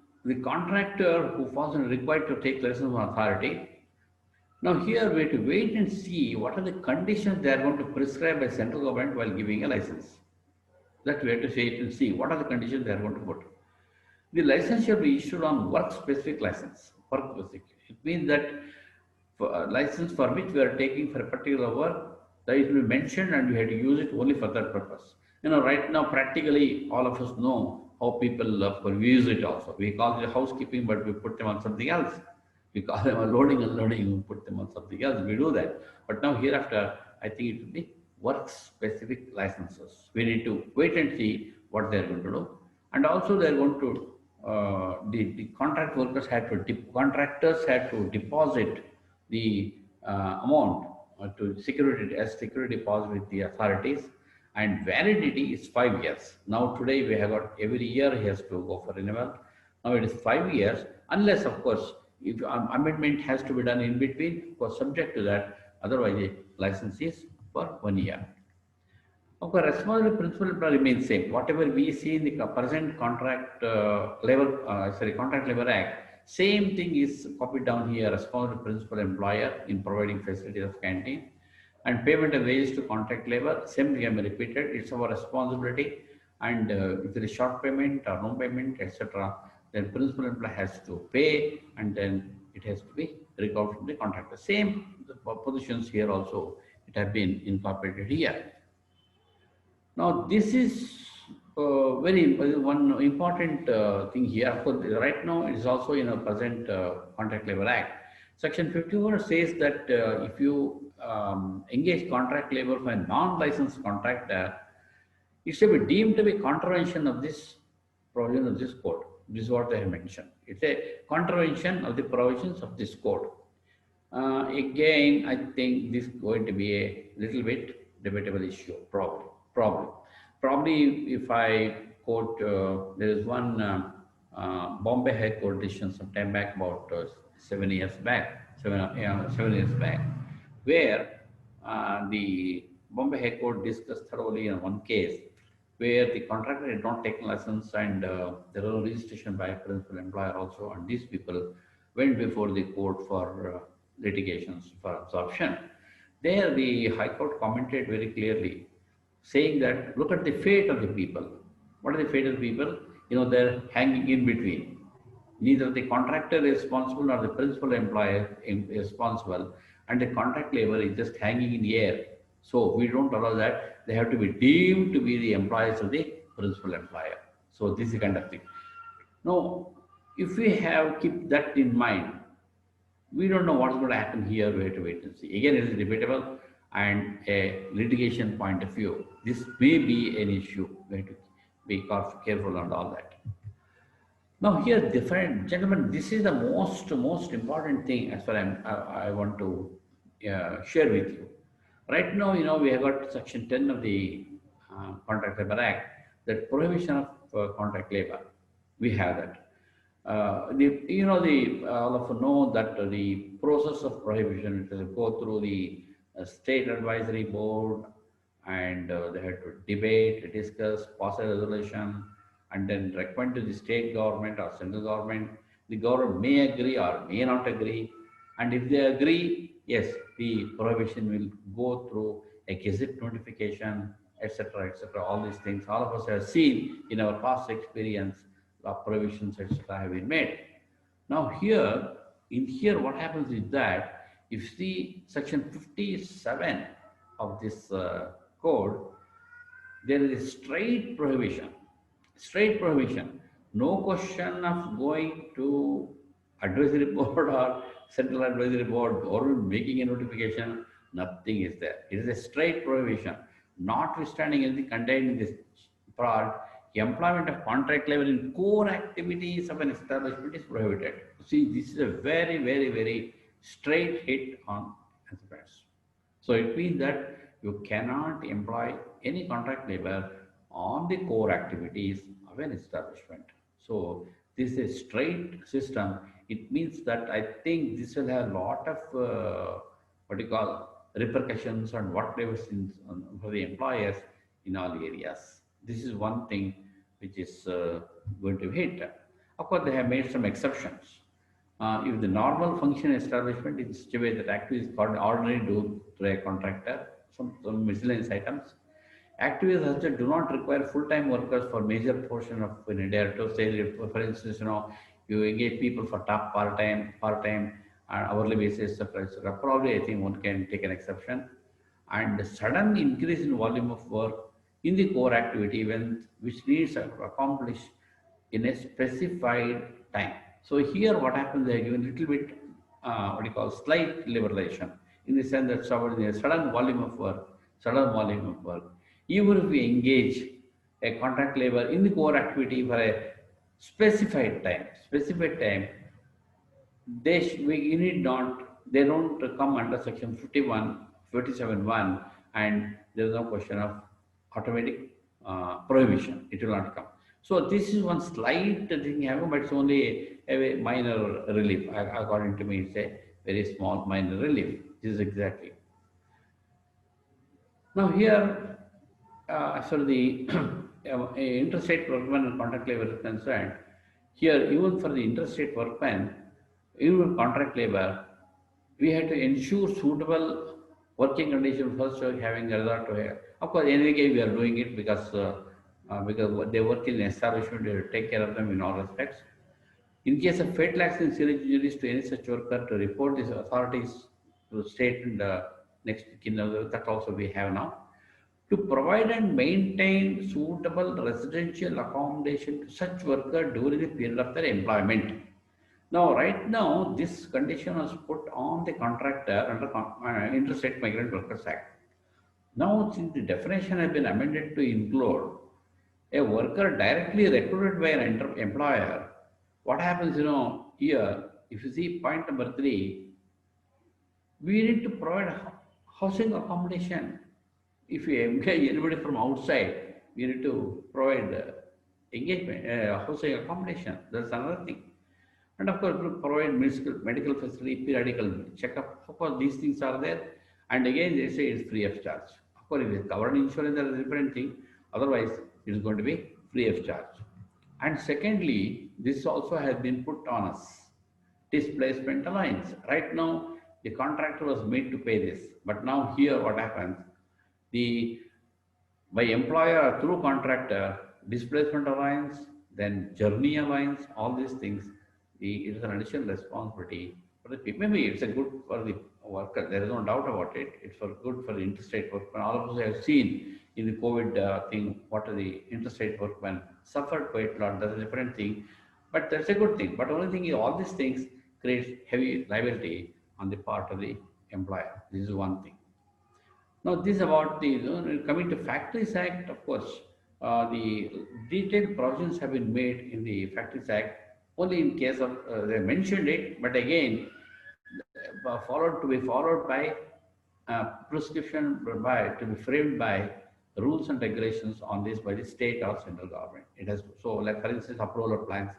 contractor who falls required to take license from authority. Now here we have to wait and see what are the conditions they are going to prescribe by central government while giving a license. That we have to say it and see what are the conditions they are going to put. The license shall be issued on work-specific license. Work-specific. It means that for a license for which we are taking for a particular work, that it will be mentioned and we have to use it only for that purpose. Right now, practically, all of us know how people use it also. We call it housekeeping, but we put them on something else. We call them loading and unloading, we put them on something else. We do that. But now hereafter, I think it will be work-specific licenses. We need to wait and see what they are going to do. And also they are going to, the contract workers contractors had to deposit the amount to security deposit with the authorities, and validity is 5 years. Now today we have got every year he has to go for renewal. Now it is 5 years, unless of course if amendment has to be done in between, of course subject to that. Otherwise the license is for 1 year. Of course, responsibility principle remains same. Whatever we see in the present contract labor act, same thing is copied down here. Responsible principal employer in providing facilities of canteen and payment of wages to contract labor. Same thing can be repeated. It's our responsibility. And if there is short payment or no payment, etc., then principal employer has to pay, and then it has to be recovered from the contractor. Same positions here also. It have been incorporated here. Now, this is one important thing here. Of course, right now it is also in a present Contract Labor Act. Section 51 says that if you engage contract labor for a non-licensed contractor, it should be deemed to be contravention of this provision of this code. This is what they have mentioned. It's a contravention of the provisions of this code. Again, I think this is going to be a little bit debatable issue, Probably if I quote, there is one Bombay High Court decision some time back, about 7 years back, where the Bombay High Court discussed thoroughly in one case where the contractor had not taken license and there was no registration by principal employer also, and these people went before the court for litigations for absorption. There, the High Court commented very clearly, saying that look at the fate of the people. What are the fate of the people? They're hanging in between. Neither the contractor is responsible nor the principal employer is responsible, and the contract labor is just hanging in the air. So we don't allow that. They have to be deemed to be the employees of the principal employer. So this is the kind of thing. Now, if we have keep that in mind, we don't know what's going to happen here. We have to wait and see. Again, it is debatable, and a litigation point of view, this may be an issue. We have to be careful and all that. Now, here, different gentlemen, this is the most important thing as far as I want to share with you. Right now, we have got Section 10 of the Contract Labor Act, that prohibition of contract labor. We have that. All of you know that the process of prohibition will go through the state advisory board, and they had to debate, discuss, pass a resolution, and then recommend to the state government or central government. The government may agree or may not agree, and if they agree, yes, the prohibition will go through a gazette notification, etc., etc. All these things, all of us have seen in our past experience. Prohibitions, etc., have been made. Now here, what happens is that if the Section 57 of this code, there is a straight prohibition, no question of going to advisory board or central advisory board, government making a notification, nothing is there. It is a straight prohibition, notwithstanding anything contained in this part. Employment of contract labor in core activities of an establishment is prohibited. See, this is a very, very, very straight hit on enterprise. So it means that you cannot employ any contract labor on the core activities of an establishment. So this is a straight system. It means that I think this will have a lot of repercussions on whatever things for the employers in all areas. This is one thing which is going to hit. Of course, they have made some exceptions. If the normal function establishment is such a way that activities called ordinary do through a contractor, some miscellaneous items, activities such that do not require full-time workers for major portion of an day to say, for instance, you engage people for part-time, hourly basis, etc., etc. Probably, I think one can take an exception. And the sudden increase in volume of work in the core activity which needs to accomplish in a specified time. So here what happens, they are given a little bit slight liberalization, in the sense that sudden volume of work, even if we engage a contract labor in the core activity for a specified time, they don't come under Section 57(1), and there is no question of automatic prohibition. It will not come. So this is one slight thing happen, but it's only a minor relief. According to me, it's a very small minor relief. This is exactly. Now here, as far as the interstate workman and contract labor is concerned, here even for the interstate workman, even contract labor, we have to ensure suitable working conditions first, having a resort to here. Of course, anyway, we are doing it because they work in an establishment, we have to take care of them in all respects. In case of fatal accidents, serious injuries to any such worker, to report these authorities to state and next that also we have now. To provide and maintain suitable residential accommodation to such worker during the period of their employment. Now, right now, this condition was put on the contractor under Interstate Migrant Workers Act. Now, since the definition has been amended to include a worker directly recruited by an employer, what happens, here, if you see point number 3, we need to provide housing accommodation. If you engage anybody from outside, we need to provide engagement, housing accommodation. That's another thing. And of course, provide medical facility, periodical checkup. Of course, these things are there. And again, they say it's free of charge. Of course, if it's covered insurance, there is a different thing. Otherwise, it is going to be free of charge. And secondly, this also has been put on us. displacement allowance. Right now, the contractor was made to pay this, but now here what happens? The by employer through contractor, displacement allowance, then journey allowance, all these things, it is an additional responsibility for the people. Maybe it's a good for the worker, there is no doubt about it. It's for good for the interstate workmen. All of us have seen in the COVID thing, what are the interstate workmen suffered quite a lot. That's a different thing, but that's a good thing. But only thing is all these things create heavy liability on the part of the employer. This is one thing. Now, this is about the, coming to Factories Act, of course, the detailed provisions have been made in the Factories Act only in case of, they mentioned it, but again, followed by prescription to be framed by rules and regulations on this by the state or central government. It has, so like for instance, approval of plans,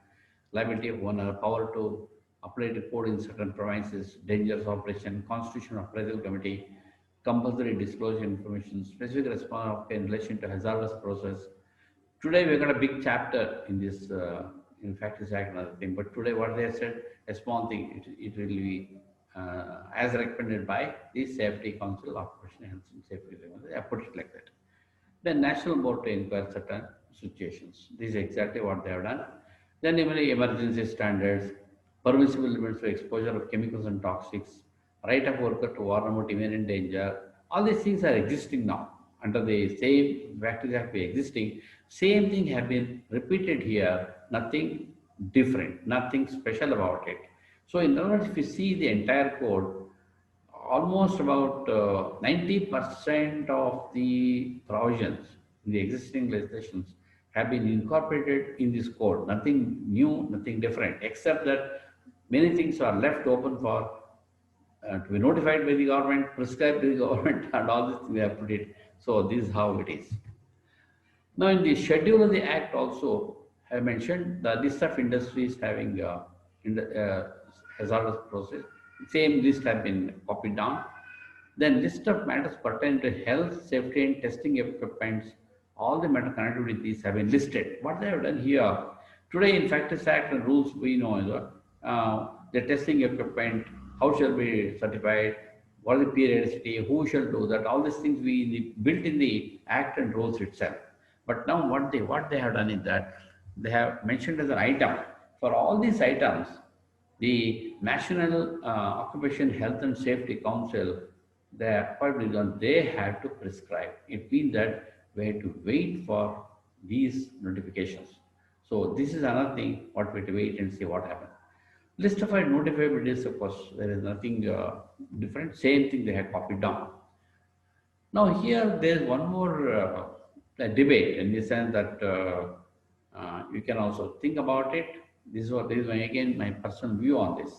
liability of owner, power to apply to code in certain provinces, dangerous operation, constitution of appraisal committee, compulsory disclosure information, specific response in relation to hazardous process. Today we got a big chapter in this in Factories Act and other thing, but today what they said, a small thing, it will be as recommended by the Safety Council, Occupational Health and Safety. I put it like that. The National Board to inquire certain situations. This is exactly what they have done. Then emergency standards, permissible limits for exposure of chemicals and toxics, right of worker to warn about imminent danger. All these things are existing now. Under the same Factories Act existing, same thing have been repeated here, nothing different, nothing special about it. So in other words, if you see the entire code, almost about 90% of the provisions in the existing legislations have been incorporated in this code. Nothing new, nothing different, except that many things are left open for to be notified by the government, prescribed by the government, and all this we have put it. So this is how it is. Now in the schedule of the Act also, I mentioned the list of industries having in the hazardous process. Same list have been copied down. Then list of matters pertaining to health, safety and testing equipments, all the matter connected with these have been listed. What they have done here, today in Factories Act and rules we know the testing equipment, how shall be certified, what is the periodicity, who shall do that, all these things we built in the Act and rules itself. But now what they have done is that they have mentioned as an item, for all these items, the National Occupational Health and Safety Council, they have to prescribe. It means that we have to wait for these notifications. So this is another thing, what we have to wait and see what happens. List of notifiabilities, of course, there is nothing different, same thing they have copied down. Now here there is one more debate in the sense that you can also think about it. This is again my personal view on this.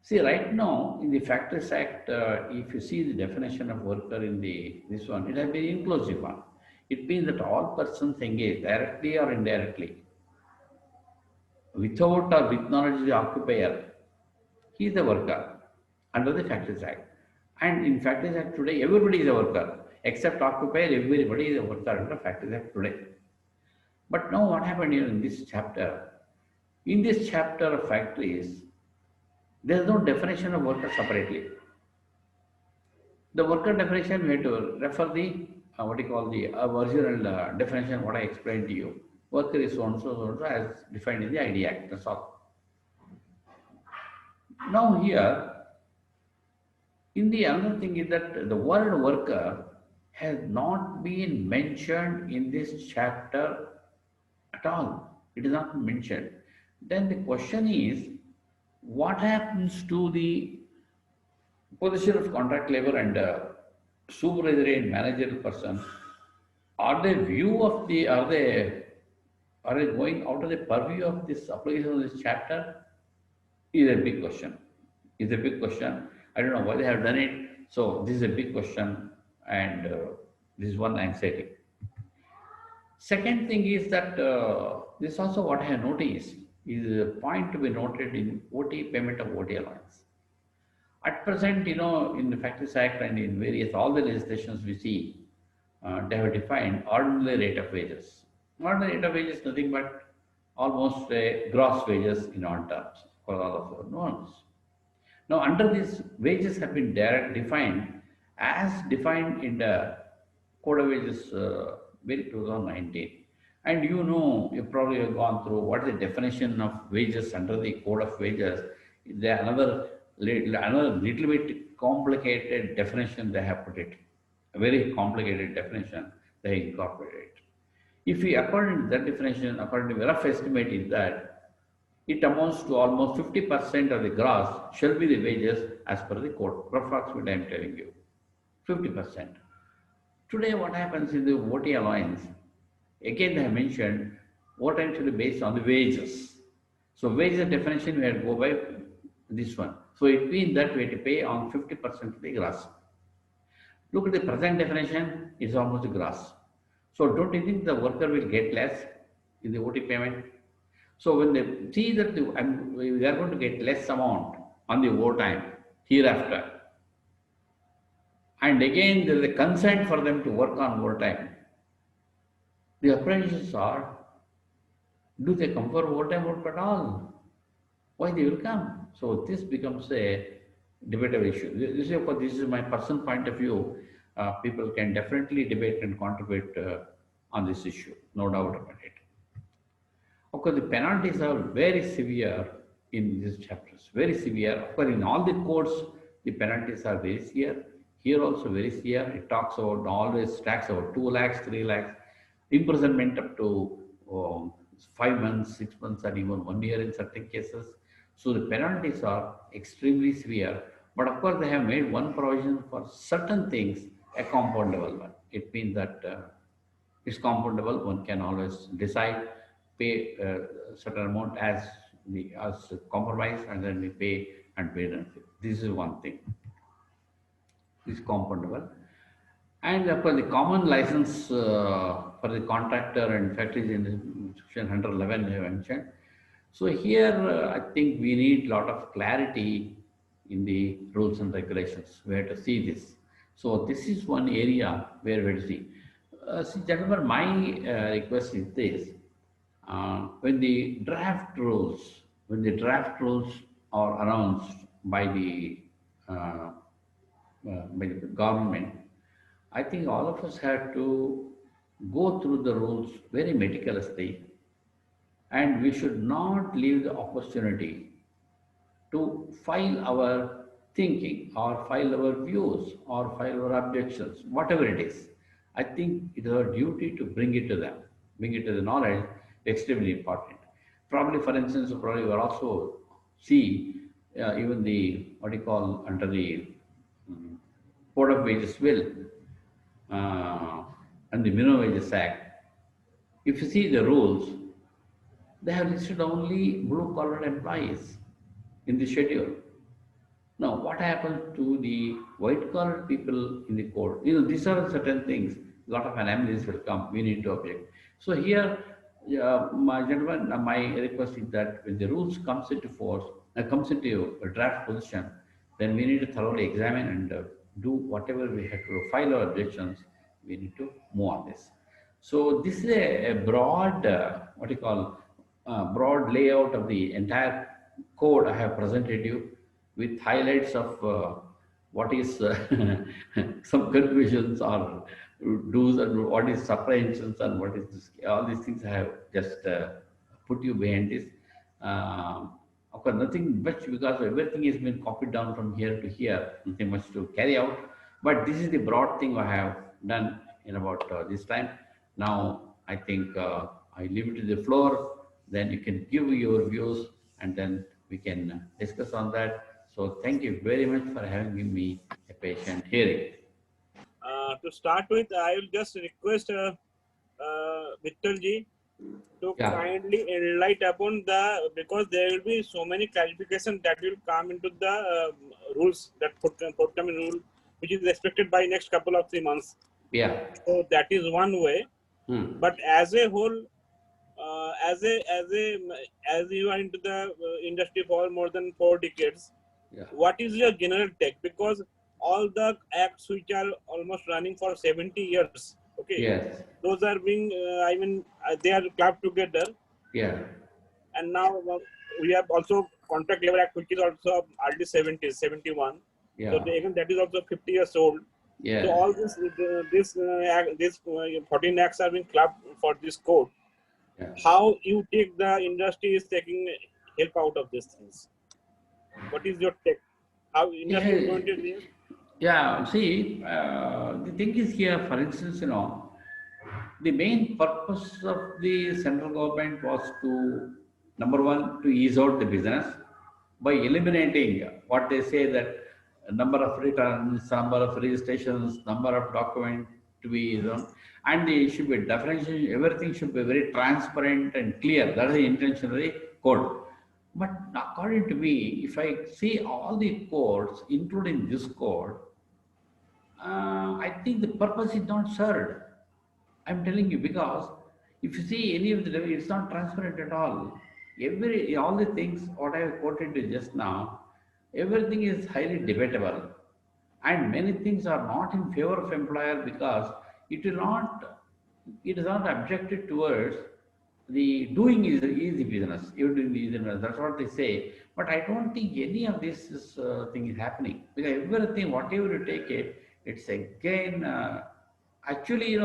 See, right now in the Factories Act, if you see the definition of worker in this one, it has been inclusive one. It means that all persons engaged directly or indirectly, without or with knowledge of the occupier, he is a worker under the Factories Act. And in Factories Act today, everybody is a worker, except occupier, everybody is a worker under Factories Act today. But now what happened here in this chapter? In this chapter of factories, there is no definition of worker separately. The worker definition, we have to refer the, what you call the original definition, what I explained to you. Worker is so-and-so as defined in the ID Act, that's all. Now here, in the other thing is that the word worker has not been mentioned in this chapter at all. It is not mentioned. Then the question is, what happens to the position of contract labor and supervisory and managerial person? Are they going out of the purview of this application of this chapter? Is a big question. Is a big question. I don't know why they have done it. So this is a big question, and this is one anxiety. Second thing is that this is also what I have noticed is a point to be noted in OT payment of OT allowance. At present, in the Factories Act and in various all the legislations we see, they have defined ordinary rate of wages. Ordinary rate of wages is nothing but almost gross wages in odd terms. for all of our norms. Now, under this, wages have been defined as defined in the Code of Wages Bill 2019. And you probably have gone through what is the definition of wages under the Code of Wages. There another little bit complicated definition they have put it, a very complicated definition they incorporated. If we, according to that definition, according to rough estimate is that it amounts to almost 50% of the gross shall be the wages as per the code. Approximately, I am telling you, 50%. Today, what happens in the OT allowance? Again, I have mentioned what actually based on the wages. So, wages definition we have to go by this one. So, it means that we have to pay on 50% of the gross. Look at the present definition, it's almost the gross. So, don't you think the worker will get less in the OT payment? So, when they see that we are going to get less amount on the overtime hereafter, and again there is a consent for them to work on overtime, the apprentices are, do they come for overtime work at all? Why they will come? So this becomes a debatable issue. This is my personal point of view. People can definitely debate and contribute on this issue, no doubt about it. Of course, the penalties are very severe in these chapters, very severe. Of course, in all the courts, the penalties are very severe. Here also very severe. It talks about always tax about 2 lakhs, 3 lakhs, imprisonment up to 5 months, 6 months, and even 1 year in certain cases. So the penalties are extremely severe. But of course, they have made one provision for certain things, a compoundable one. It means that it's compoundable. One can always decide, pay a certain amount as compromise, and then we pay and pay benefit. This is one thing. It's compoundable. And of course, the common license for the contractor and factories in section 111 I have mentioned. So here, I think we need a lot of clarity in the rules and regulations. We have to see this. So this is one area where we have to see. See, gentlemen, my request is this. When the draft rules are announced by the government, I think all of us have to go through the rules very meticulously, and we should not leave the opportunity to file our thinking or file our views or file our objections, whatever it is. I think it is our duty to bring it to them, bring it to the knowledge, extremely important. Probably, for instance, you will also see even the, what you call, under the Code of Wages Bill and the Minimum Wages Act, if you see the rules, they have listed only blue-collar employees in the schedule. Now, what happened to the white-collar people in the code? These are certain things. A lot of anomalies will come. We need to object. So here, my gentlemen, my request is that when the rules comes into force, comes into a draft position, then we need to thoroughly examine and do whatever we have to file our objections. We need to move on this. So this is a broad, broad layout of the entire code I have presented you, with highlights of what is some conclusions or do's and what is apprehensions and what is this. All these things I have just put you behind this. Of course, nothing much, because everything has been copied down from here to here, nothing much to carry out. But this is the broad thing I have done in about this time. Now, I think I leave it to the floor, then you can give your views and then we can discuss on that. So thank you very much for having me a patient hearing. To start with, I will just request Vittala ji to kindly enlighten upon because there will be so many clarifications that will come into the rules, that forthcoming rule, which is expected by next couple of 3 months. Yeah. So that is one way. But as a whole, as you are into the industry for more than 4 decades, what is your general take? Because all the acts which are almost running for 70 years, okay, yes, those are being, they are clubbed together. Yeah. And now we have also Contract Labor Act, which is also early 70s, 71. Yeah. So again, that is also 50 years old. Yeah. So all this 14 acts are being clubbed for this code. Yeah. How you take the industry is taking help out of these things? What is your take? How industry is going to be? Yeah, see, the thing is here, for instance, the main purpose of the central government was to, number one, to ease out the business by eliminating what they say that number of returns, number of registrations, number of documents to be done, and it should be definition, everything should be very transparent and clear. That is the intention of the code. But according to me, if I see all the codes, including this code, I think the purpose is not served. I'm telling you, because if you see any of the, it's not transparent at all. All the things what I have quoted you just now, everything is highly debatable, and many things are not in favor of employer because it will not, it is not objected towards the doing is easy business. You're doing the easy business. That's what they say. But I don't think any of this thing is happening because everything, whatever you take it, it's again. Actually,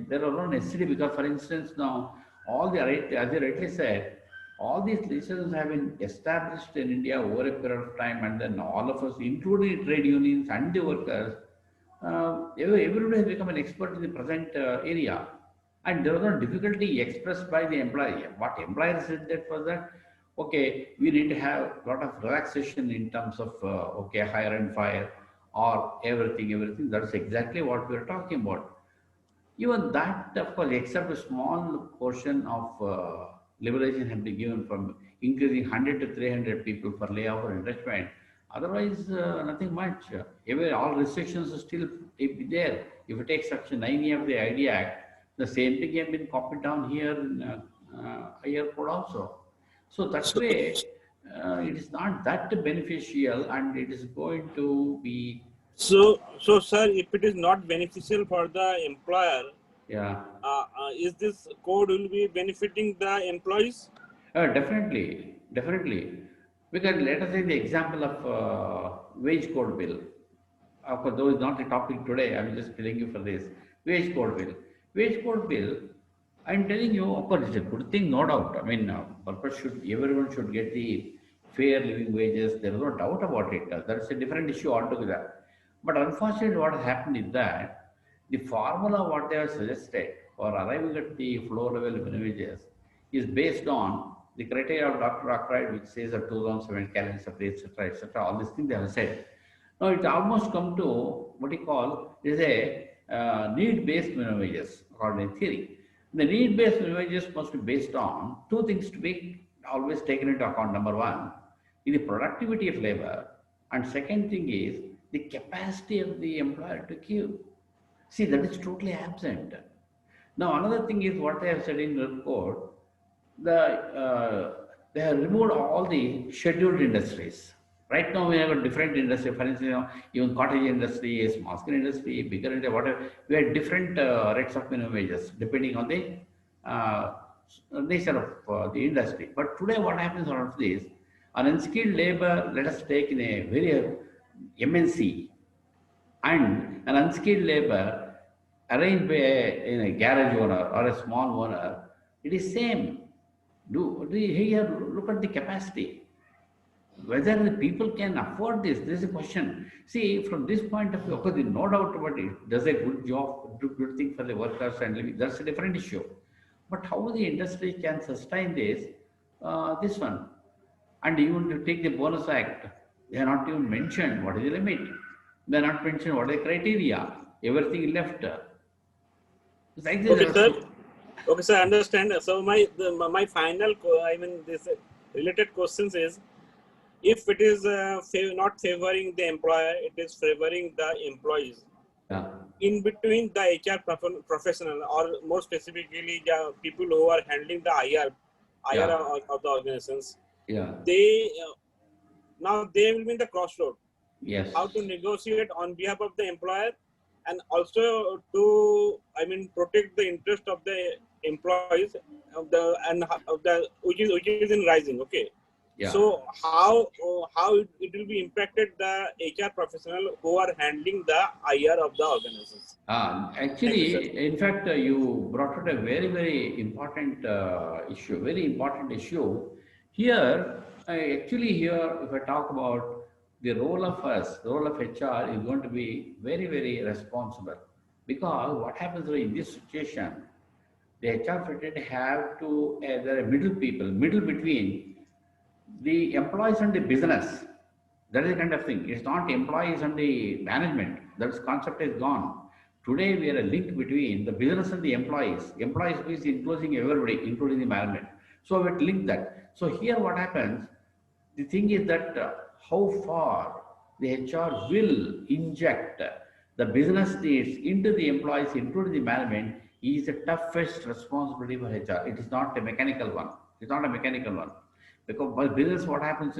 there are no necessity because, for instance, now all the, as you rightly said, all these licenses have been established in India over a period of time, and then all of us, including trade unions and the workers, everybody has become an expert in the present area, and there was no difficulty expressed by the employer. What employer said that was that, okay, we need to have a lot of relaxation in terms of okay, hire and fire or everything. That's exactly what we are talking about. Even that, of course, except a small portion of liberalization has been given from increasing 100 to 300 people for layoff or retrenchment. Otherwise, nothing much. All restrictions are still there. If you take Section 9A of the ID Act, the same thing has been copied down here in airport also. So that way, it is not that beneficial, and it is going to be. So, sir, if it is not beneficial for the employer, Yeah. Is this code will be benefiting the employees? Definitely. Because let us take the example of wage code bill. Of course, though it's not the topic today, I'm just telling you for this. Wage code bill. Wage code bill, I'm telling you, of course, it's a good thing, no doubt. I mean, everyone should get the fair living wages. There is no doubt about it. That's a different issue altogether. But unfortunately, what has happened is that the formula what they have suggested for arriving at the floor level minimum wages is based on the criteria of Dr. Arkwright, which says a 2007 calendar supply, etc. All these things they have said. Now it almost come to what you call is a need-based minimum wages, according to theory. The need-based minimum wages must be based on two things to be always taken into account. Number one is the productivity of labor, and second thing is the capacity of the employer to give. See, that is totally absent. Now, another thing is what they have said in the report, they have removed all the scheduled industries. Right now, we have a different industry. For instance, even cottage industry, small scale industry, bigger industry, whatever. We have different rates of minimum wages depending on the nature of the industry. But today, what happens on this? An unskilled labor, let us take in a very MNC, and an unskilled labor arranged by a garage owner or a small owner, it is same. Here, look at the capacity. Whether the people can afford this is a question. See, from this point of view, of course, no doubt about it, does a good job, good thing for the workers and living, that's a different issue. But how the industry can sustain this one? And even to take the bonus act, they are not even mentioned what is the limit. They are not mentioned what is the criteria. Everything left. Like this, Okay, sir. Okay, sir. I understand. So my final, this related questions is, if it is not favoring the employer, it is favoring the employees. Yeah. In between the HR professional, or more specifically, the people who are handling the IR of the organizations. Yeah. They now they will be in the crossroad. Yes. How to negotiate on behalf of the employer, and also to protect the interest of the employees which is in rising. Okay. Yeah. So how it will be impacted the HR professional who are handling the IR of the organizations? Actually, in fact, you brought out a very, very important issue, very important issue. Here, actually here, if I talk about the role of us, the role of HR is going to be very, very responsible. Because what happens in this situation, the HR fraternity have to, there are middle between the employees and the business. That is the kind of thing. It's not employees and the management. That concept is gone. Today we are a link between the business and the employees. Employees is including everybody, including the management. So we have to link that. So here what happens, the thing is that how far the HR will inject the business needs into the employees, including the management, is the toughest responsibility for HR. It is not a mechanical one. It's not a mechanical one. Because by business, what happens,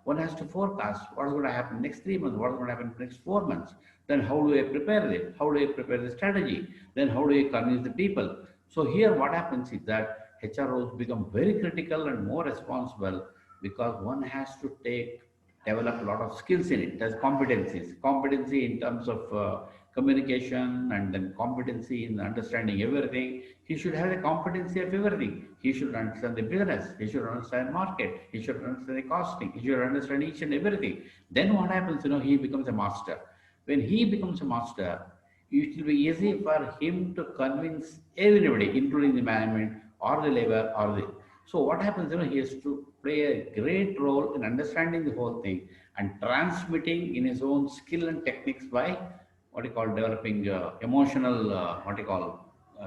one has to forecast what is going to happen next 3 months, what is going to happen next 4 months. Then how do I prepare it? How do I prepare the strategy? Then how do I convince the people? So here what happens is that HR roles become very critical and more responsible because one has to develop a lot of skills in it. There's competency in terms of communication, and then competency in understanding everything. He should have the competency of everything. He should understand the business. He should understand market. He should understand the costing. He should understand each and everything. Then what happens? He becomes a master. When he becomes a master, it will be easy for him to convince everybody, including the management or the labor or the. So what happens? He has to play a great role in understanding the whole thing and transmitting in his own skill and techniques by what you call developing emotional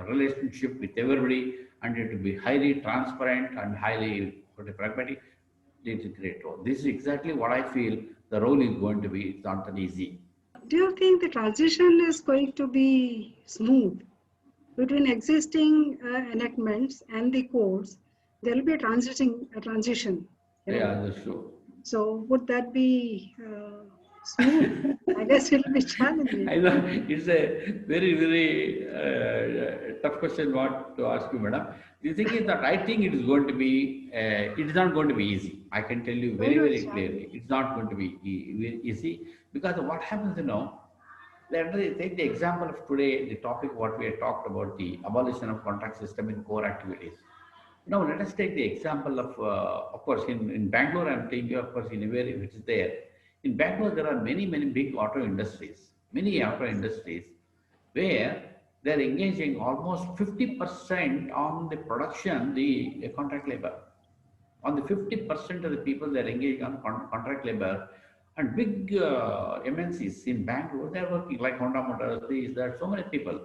relationship with everybody, and it will be highly transparent and highly pragmatic. It's a great role. This is exactly what I feel the role is going to be. It's not that easy. Do you think the transition is going to be smooth between existing enactments and the codes? There will be a transition. Yeah, that's true. So would that be smooth? I guess it will be challenging. I know it's a very, very tough question what to ask you, madam. The thing is that I think it is going to be, it is not going to be easy. I can tell you very, very clearly. It's not going to be easy because what happens, let us take the example of today, the topic what we have talked about, the abolition of contract system in core activities. Now, let us take the example of course, in Bangalore, I'm telling you, of course, in a way which is there. In Bangalore, there are many, many big auto industries where they're engaging almost 50% on the production, the contract labor. On the 50% of the people they're engaging on contract labor, and big MNCs in Bangalore, they're working like Honda Motors, there are so many people.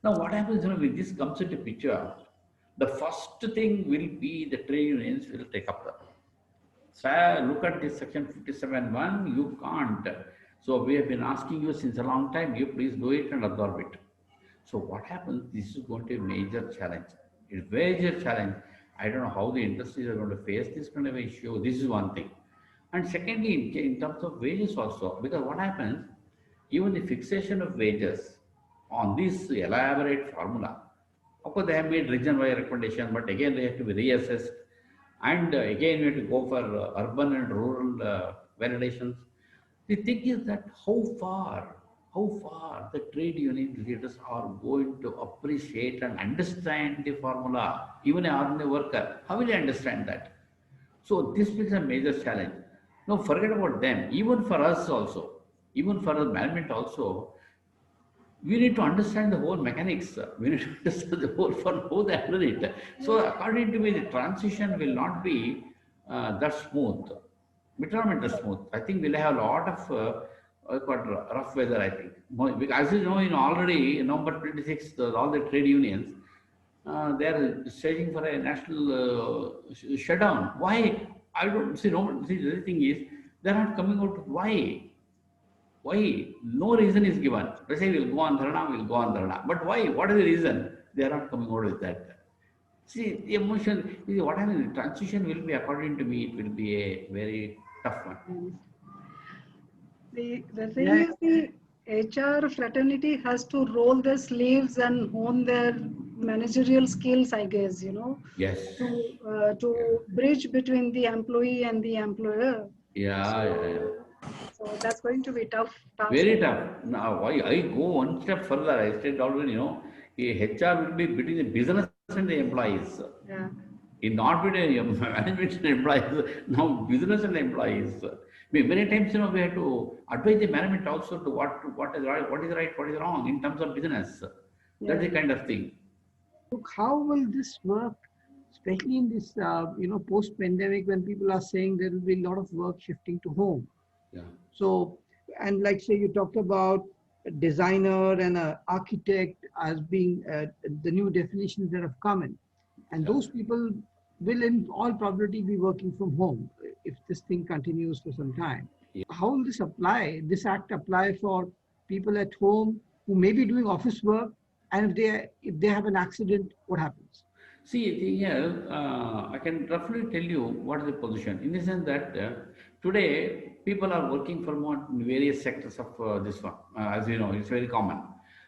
Now, what happens when this comes into picture? The first thing will be the trade unions will take up that. So look at this section 57(1), you can't. So we have been asking you since a long time, you please do it and absorb it. So what happens? This is going to be a major challenge. It's a major challenge. I don't know how the industries are going to face this kind of issue. This is one thing. And secondly, in terms of wages also, because what happens, even the fixation of wages on this elaborate formula, of course, they have made region-wide recommendation, but again, they have to be reassessed. And again, we have to go for urban and rural validations. The thing is that how far the trade union leaders are going to appreciate and understand the formula, even an ordinary worker, how will they understand that? So this is a major challenge. Now forget about them, even for us also, even for the management also, we need to understand the whole mechanics. We need to understand the whole for how they handle it. So according to me, the transition will not be that smooth. It will not be that smooth. I think we'll have a lot of rough weather, I think. Because as you know, already November 26th, all the trade unions, they are staging for a national shutdown. Why? I don't see. See, the thing is, they are not coming out. Why? Why? No reason is given. They say we'll go on dharna, we'll go on dharna. But why? What is the reason? They are not coming out with that. See, the emotion, what happens, the transition will be, according to me, it will be a very tough one. The thing is, the HR fraternity has to roll their sleeves and hone their managerial skills, I guess, you know, Yes. to bridge between the employee and the employer. Yeah. So that's going to be tough task. Very tough. Now, I go one step further. I said already, a HR will be between the business and the employees. Yeah. It not between management and employees. Now, business and employees. Many times, we have to advise the management also to what is right, what is wrong in terms of business. That's the kind of thing. Look, how will this work, especially in this, post-pandemic when people are saying there will be a lot of work shifting to home? Yeah. So, and like say you talked about a designer and an architect as being the new definitions that have come in. And those people will in all probability be working from home if this thing continues for some time. Yeah. How will this act apply for people at home who may be doing office work, and if they have an accident, what happens? See, here I can roughly tell you what is the position. In the sense that today people are working from various sectors of this one. As you know, it's very common.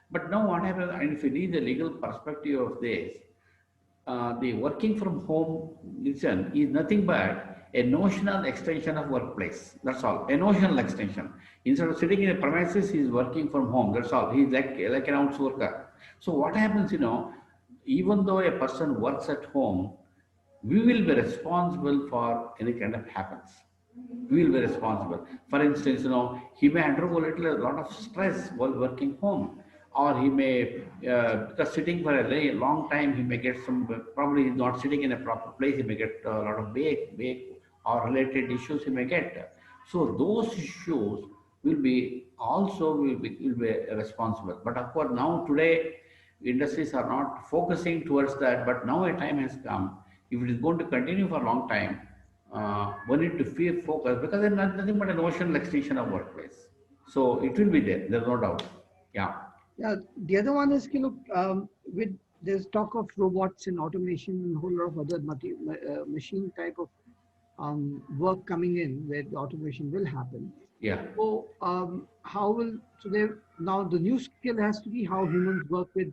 But now what happens, and if you need the legal perspective of this, the working from home decision is nothing but a notional extension of workplace. That's all. A notional extension. Instead of sitting in a premises, he is working from home. That's all. He is like an out worker. So what happens, even though a person works at home, we will be responsible for any kind of happens. We will be responsible. For instance, he may undergo a lot of stress while working home, or he may, because sitting for a very long time, he may get probably he's not sitting in a proper place, he may get a lot of back or related issues he may get. So those issues will be responsible. But of course, now today, industries are not focusing towards that, but now a time has come. If it is going to continue for a long time, we need to feel focused, because there's nothing but a notional extension of workplace. So it will be there, there's no doubt. Yeah. Yeah. The other one is, with there's talk of robots and automation and a whole lot of other machine type of work coming in where the automation will happen. Yeah. So now the new skill has to be how humans work with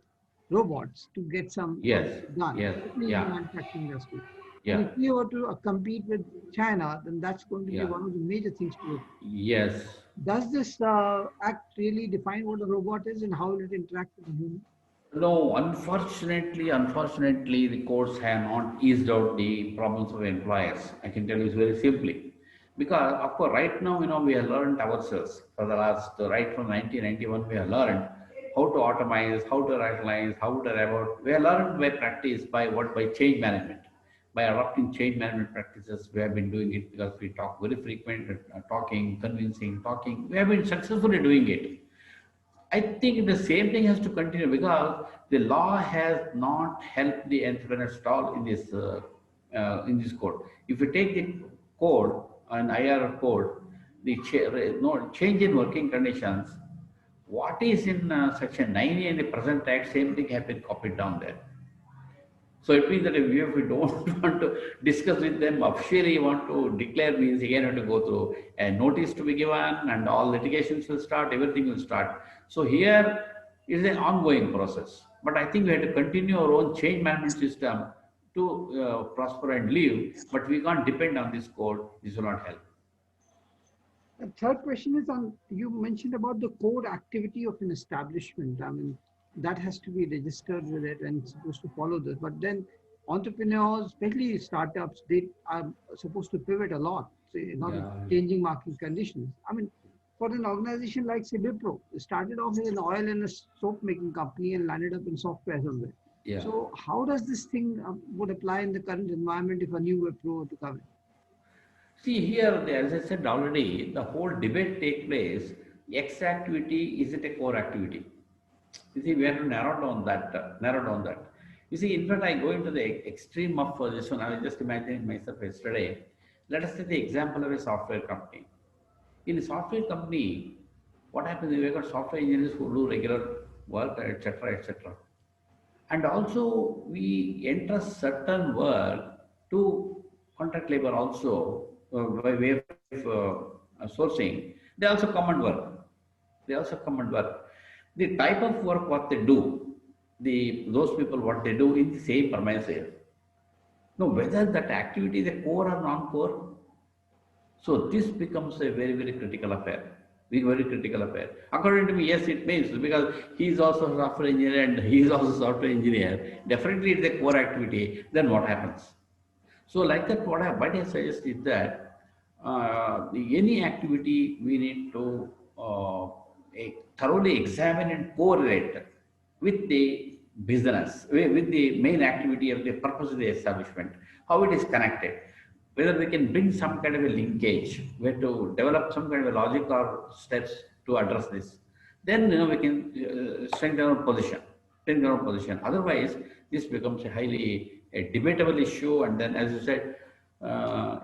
robots to get some done, especially in the manufacturing industry. Yeah. And if you were to compete with China, then that's going to be one of the major things to look. Yes. Does this act really define what a robot is and how will it interact with a human? No, unfortunately, the courts have not eased out the problems of employers. I can tell you very simply. Because, of course, right now, we have learned ourselves for the last, right from 1991, we have learned how to automate, how to rationalize, how to report. We have learned by practice, by change management. By adopting change management practices, we have been doing it because we talk very frequently, talking, convincing, talking. We have been successfully doing it. I think the same thing has to continue, because the law has not helped the entrepreneurs at all in this code. If you take the code, an IR code, the change in working conditions, what is in section 9A in the present act, same thing has been copied down there. So it means that if we don't want to discuss with them, officially want to declare, means again have to go through a notice to be given, and all litigations will start, everything will start. So here is an ongoing process. But I think we have to continue our own change management system to prosper and live, but we can't depend on this code. This will not help. The third question is on, you mentioned about the code activity of an establishment. I mean, that has to be registered with it and supposed to follow this. But then entrepreneurs, especially startups, they are supposed to pivot a lot, changing market conditions. I mean, for an organization like say Wipro, it started off as an oil and a soap making company and landed up in software somewhere. Yeah. So how does this thing would apply in the current environment if a new Wipro were to come in? See here, as I said already, the whole debate takes place. X activity, is it a core activity? You see, we have to narrow down that. You see, in fact, I go into the extreme of this one. I was just imagining myself yesterday. Let us take the example of a software company. In a software company, what happens is we have got software engineers who do regular work, etc., etc. And also, we entrust certain work to contract labor also by way of sourcing. They also come and work. The type of work what they do, those people what they do in the same premises. Now, whether that activity is a core or non-core, so this becomes a very, very critical affair. Very critical affair. According to me, yes, it means because he is also a software engineer and he is also a software engineer. Definitely, it's a core activity. Then what happens? So, like that, what I suggest is that any activity we need to thoroughly examine and correlate with the business, with the main activity of the purpose of the establishment, how it is connected, whether we can bring some kind of a linkage, where to develop some kind of a logic or steps to address this. Then we can strengthen our position. Otherwise, this becomes a debatable issue, and then, as you said,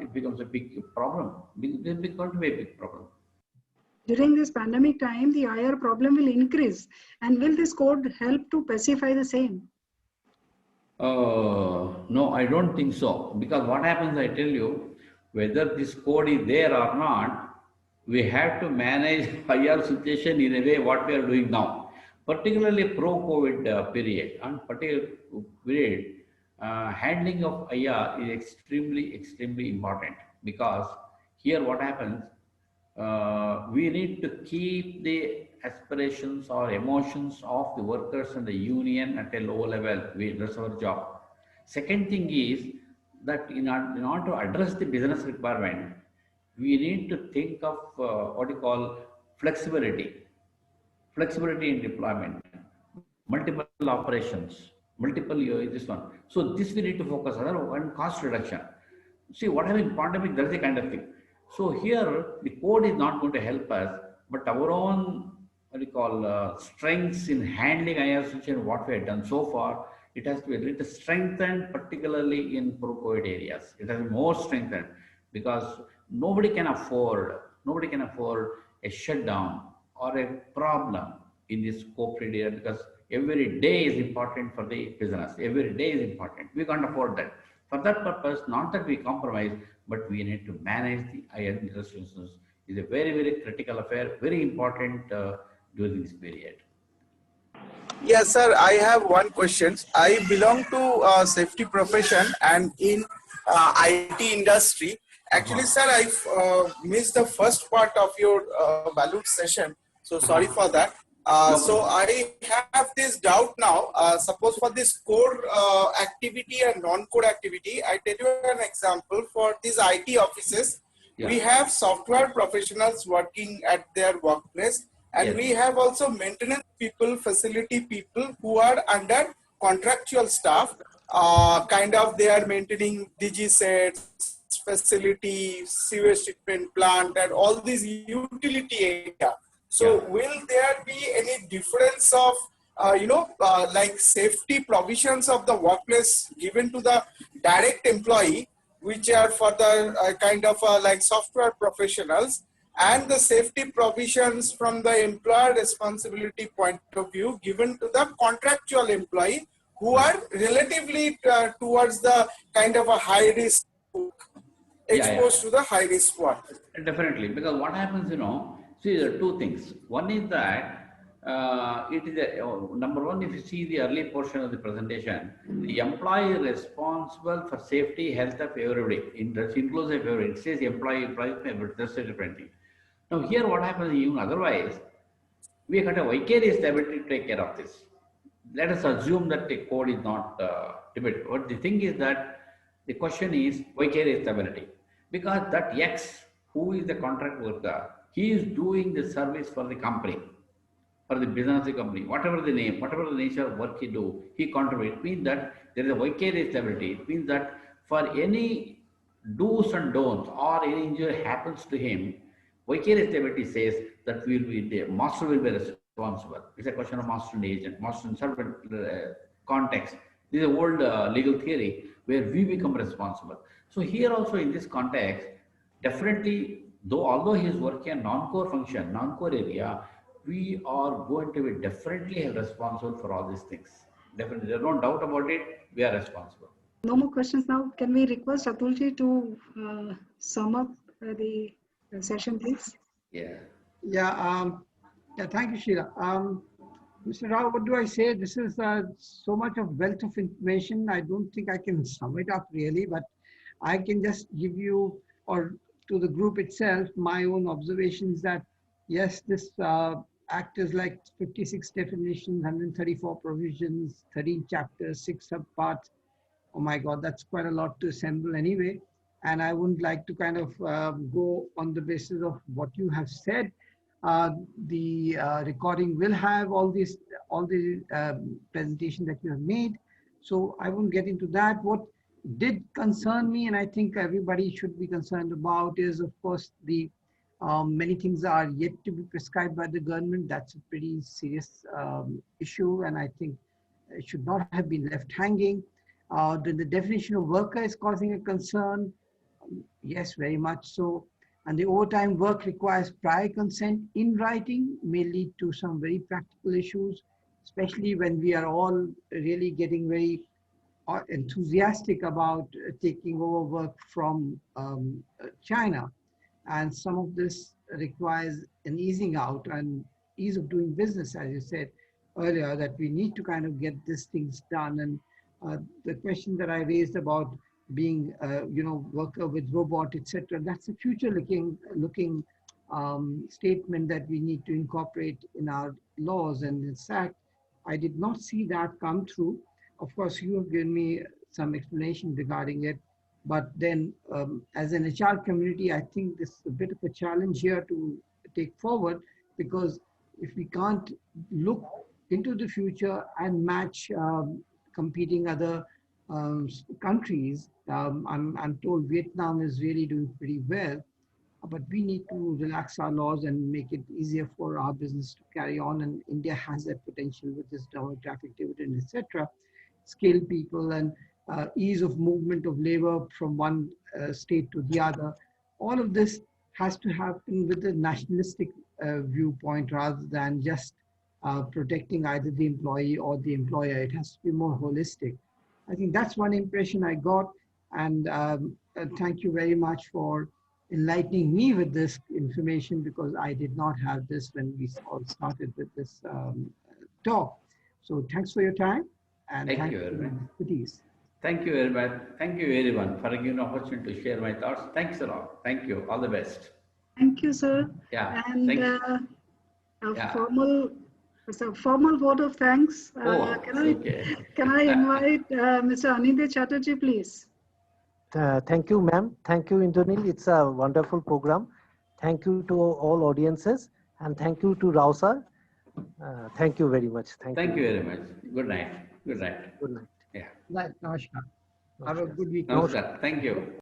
it becomes a big problem. It's going to be a big problem. During this pandemic time, the IR problem will increase. And will this code help to pacify the same? No, I don't think so. Because what happens, I tell you, whether this code is there or not, we have to manage IR situation in a way what we are doing now. Particularly pro-COVID period and particular period, handling of IR is extremely important, because here what happens, we need to keep the aspirations or emotions of the workers and the union at a low level. That's our job. Second thing is that in order to address the business requirement, we need to think of what you call flexibility in deployment, multiple operations, multiple this one. So this we need to focus on, and cost reduction. See, what having pandemic, that's the kind of thing. So here the code is not going to help us, but our own what you call strengths in handling IR situation, what we have done so far, it has to be a little strengthened, particularly in pro-COVID areas. It has to be more strengthened, because nobody can afford a shutdown or a problem in this COVID area, because every day is important for the business. Every day is important. We can't afford that. For that purpose, not that we compromise, but we need to manage the IR interruptions. Is a very critical affair, very important during this period. Yes, sir. I have one question. I belong to safety profession and in IT industry. Actually, sir, I missed the first part of your valued session. So sorry for that. So I have this doubt now. Suppose for this core activity and non-core activity, I tell you an example. For these IT offices, we have software professionals working at their workplace, and we have also maintenance people, facility people who are under contractual staff. Kind of they are maintaining DG sets, facility, sewage treatment plant, and all these utility area. So will there be any difference of, like safety provisions of the workplace given to the direct employee, which are for the kind of like software professionals, and the safety provisions from the employer responsibility point of view given to the contractual employee who are relatively towards the kind of a high risk, exposed to the high risk one? Definitely, because what happens, see, there are two things. One is that it is number one, if you see the early portion of the presentation, the employee is responsible for safety, health of everybody. That includes everybody. It says employee, but that's a different thing. Now here what happens, even otherwise, we have got a vicarious liability to take care of this. Let us assume that the code is not debatable. But the thing is that the question is vicarious liability. Because that X, who is the contract worker, he is doing the service for the company, for the business of the company, whatever the name, whatever the nature of work he do, he contributes. It means that there is a vicarious liability. It means that for any do's and don'ts or any injury happens to him, vicarious liability says that the master will be responsible. It's a question of master and agent, master and servant context. This is an old legal theory where we become responsible. So here also in this context, definitely, although he is working a non-core function, non-core area, we are going to be definitely held responsible for all these things. Definitely, there's no doubt about it, we are responsible. No more questions now. Can we request Atulji to sum up the session, please? Yeah, thank you, Sheela. Mr. Rao, what do I say? This is so much of wealth of information. I don't think I can sum it up really, but I can just give you, or to the group itself, my own observations that yes, this act is like 56 definitions, 134 provisions, 13 chapters, 6 subparts. Oh my God, that's quite a lot to assemble anyway. And I wouldn't like to kind of go on the basis of what you have said. The recording will have all the presentation that you have made. So I won't get into that. What did concern me, and I think everybody should be concerned about, is of course the many things are yet to be prescribed by the government. That's a pretty serious issue, and I think it should not have been left hanging. The definition of worker is causing a concern. Yes, very much so. And the overtime work requires prior consent in writing, may lead to some very practical issues, especially when we are all really getting very enthusiastic about taking over work from China. And some of this requires an easing out and ease of doing business, as you said earlier, that we need to kind of get these things done. And the question that I raised about being, worker with robot, etc., that's a future-looking statement that we need to incorporate in our laws. And in fact, I did not see that come through. Of course, you have given me some explanation regarding it, but then as an HR community, I think this is a bit of a challenge here to take forward, because if we can't look into the future and match competing other countries, I'm told Vietnam is really doing pretty well, but we need to relax our laws and make it easier for our business to carry on. And India has that potential with this demographic dividend, etc. Skilled people and ease of movement of labor from one state to the other. All of this has to happen with a nationalistic viewpoint rather than just protecting either the employee or the employer. It has to be more holistic. I think that's one impression I got. And thank you very much for enlightening me with this information, because I did not have this when we all started with this talk. So thanks for your time. And Thank you very much. expertise. Thank you very much. Thank you everyone for giving an opportunity to share my thoughts. Thanks a lot. Thank you. All the best. Thank you, sir. Yeah. And thank you. a formal vote of thanks. Okay. Can I invite Mr. Anindya Chatterjee, please? Thank you, ma'am. Thank you, Indranil. It's a wonderful program. Thank you to all audiences, and thank you to Rao sir. Thank you very much. Thank you very much. Good night. Good night. Good night. Yeah. Namaskar. Have a good week. Namaskar. Thank you.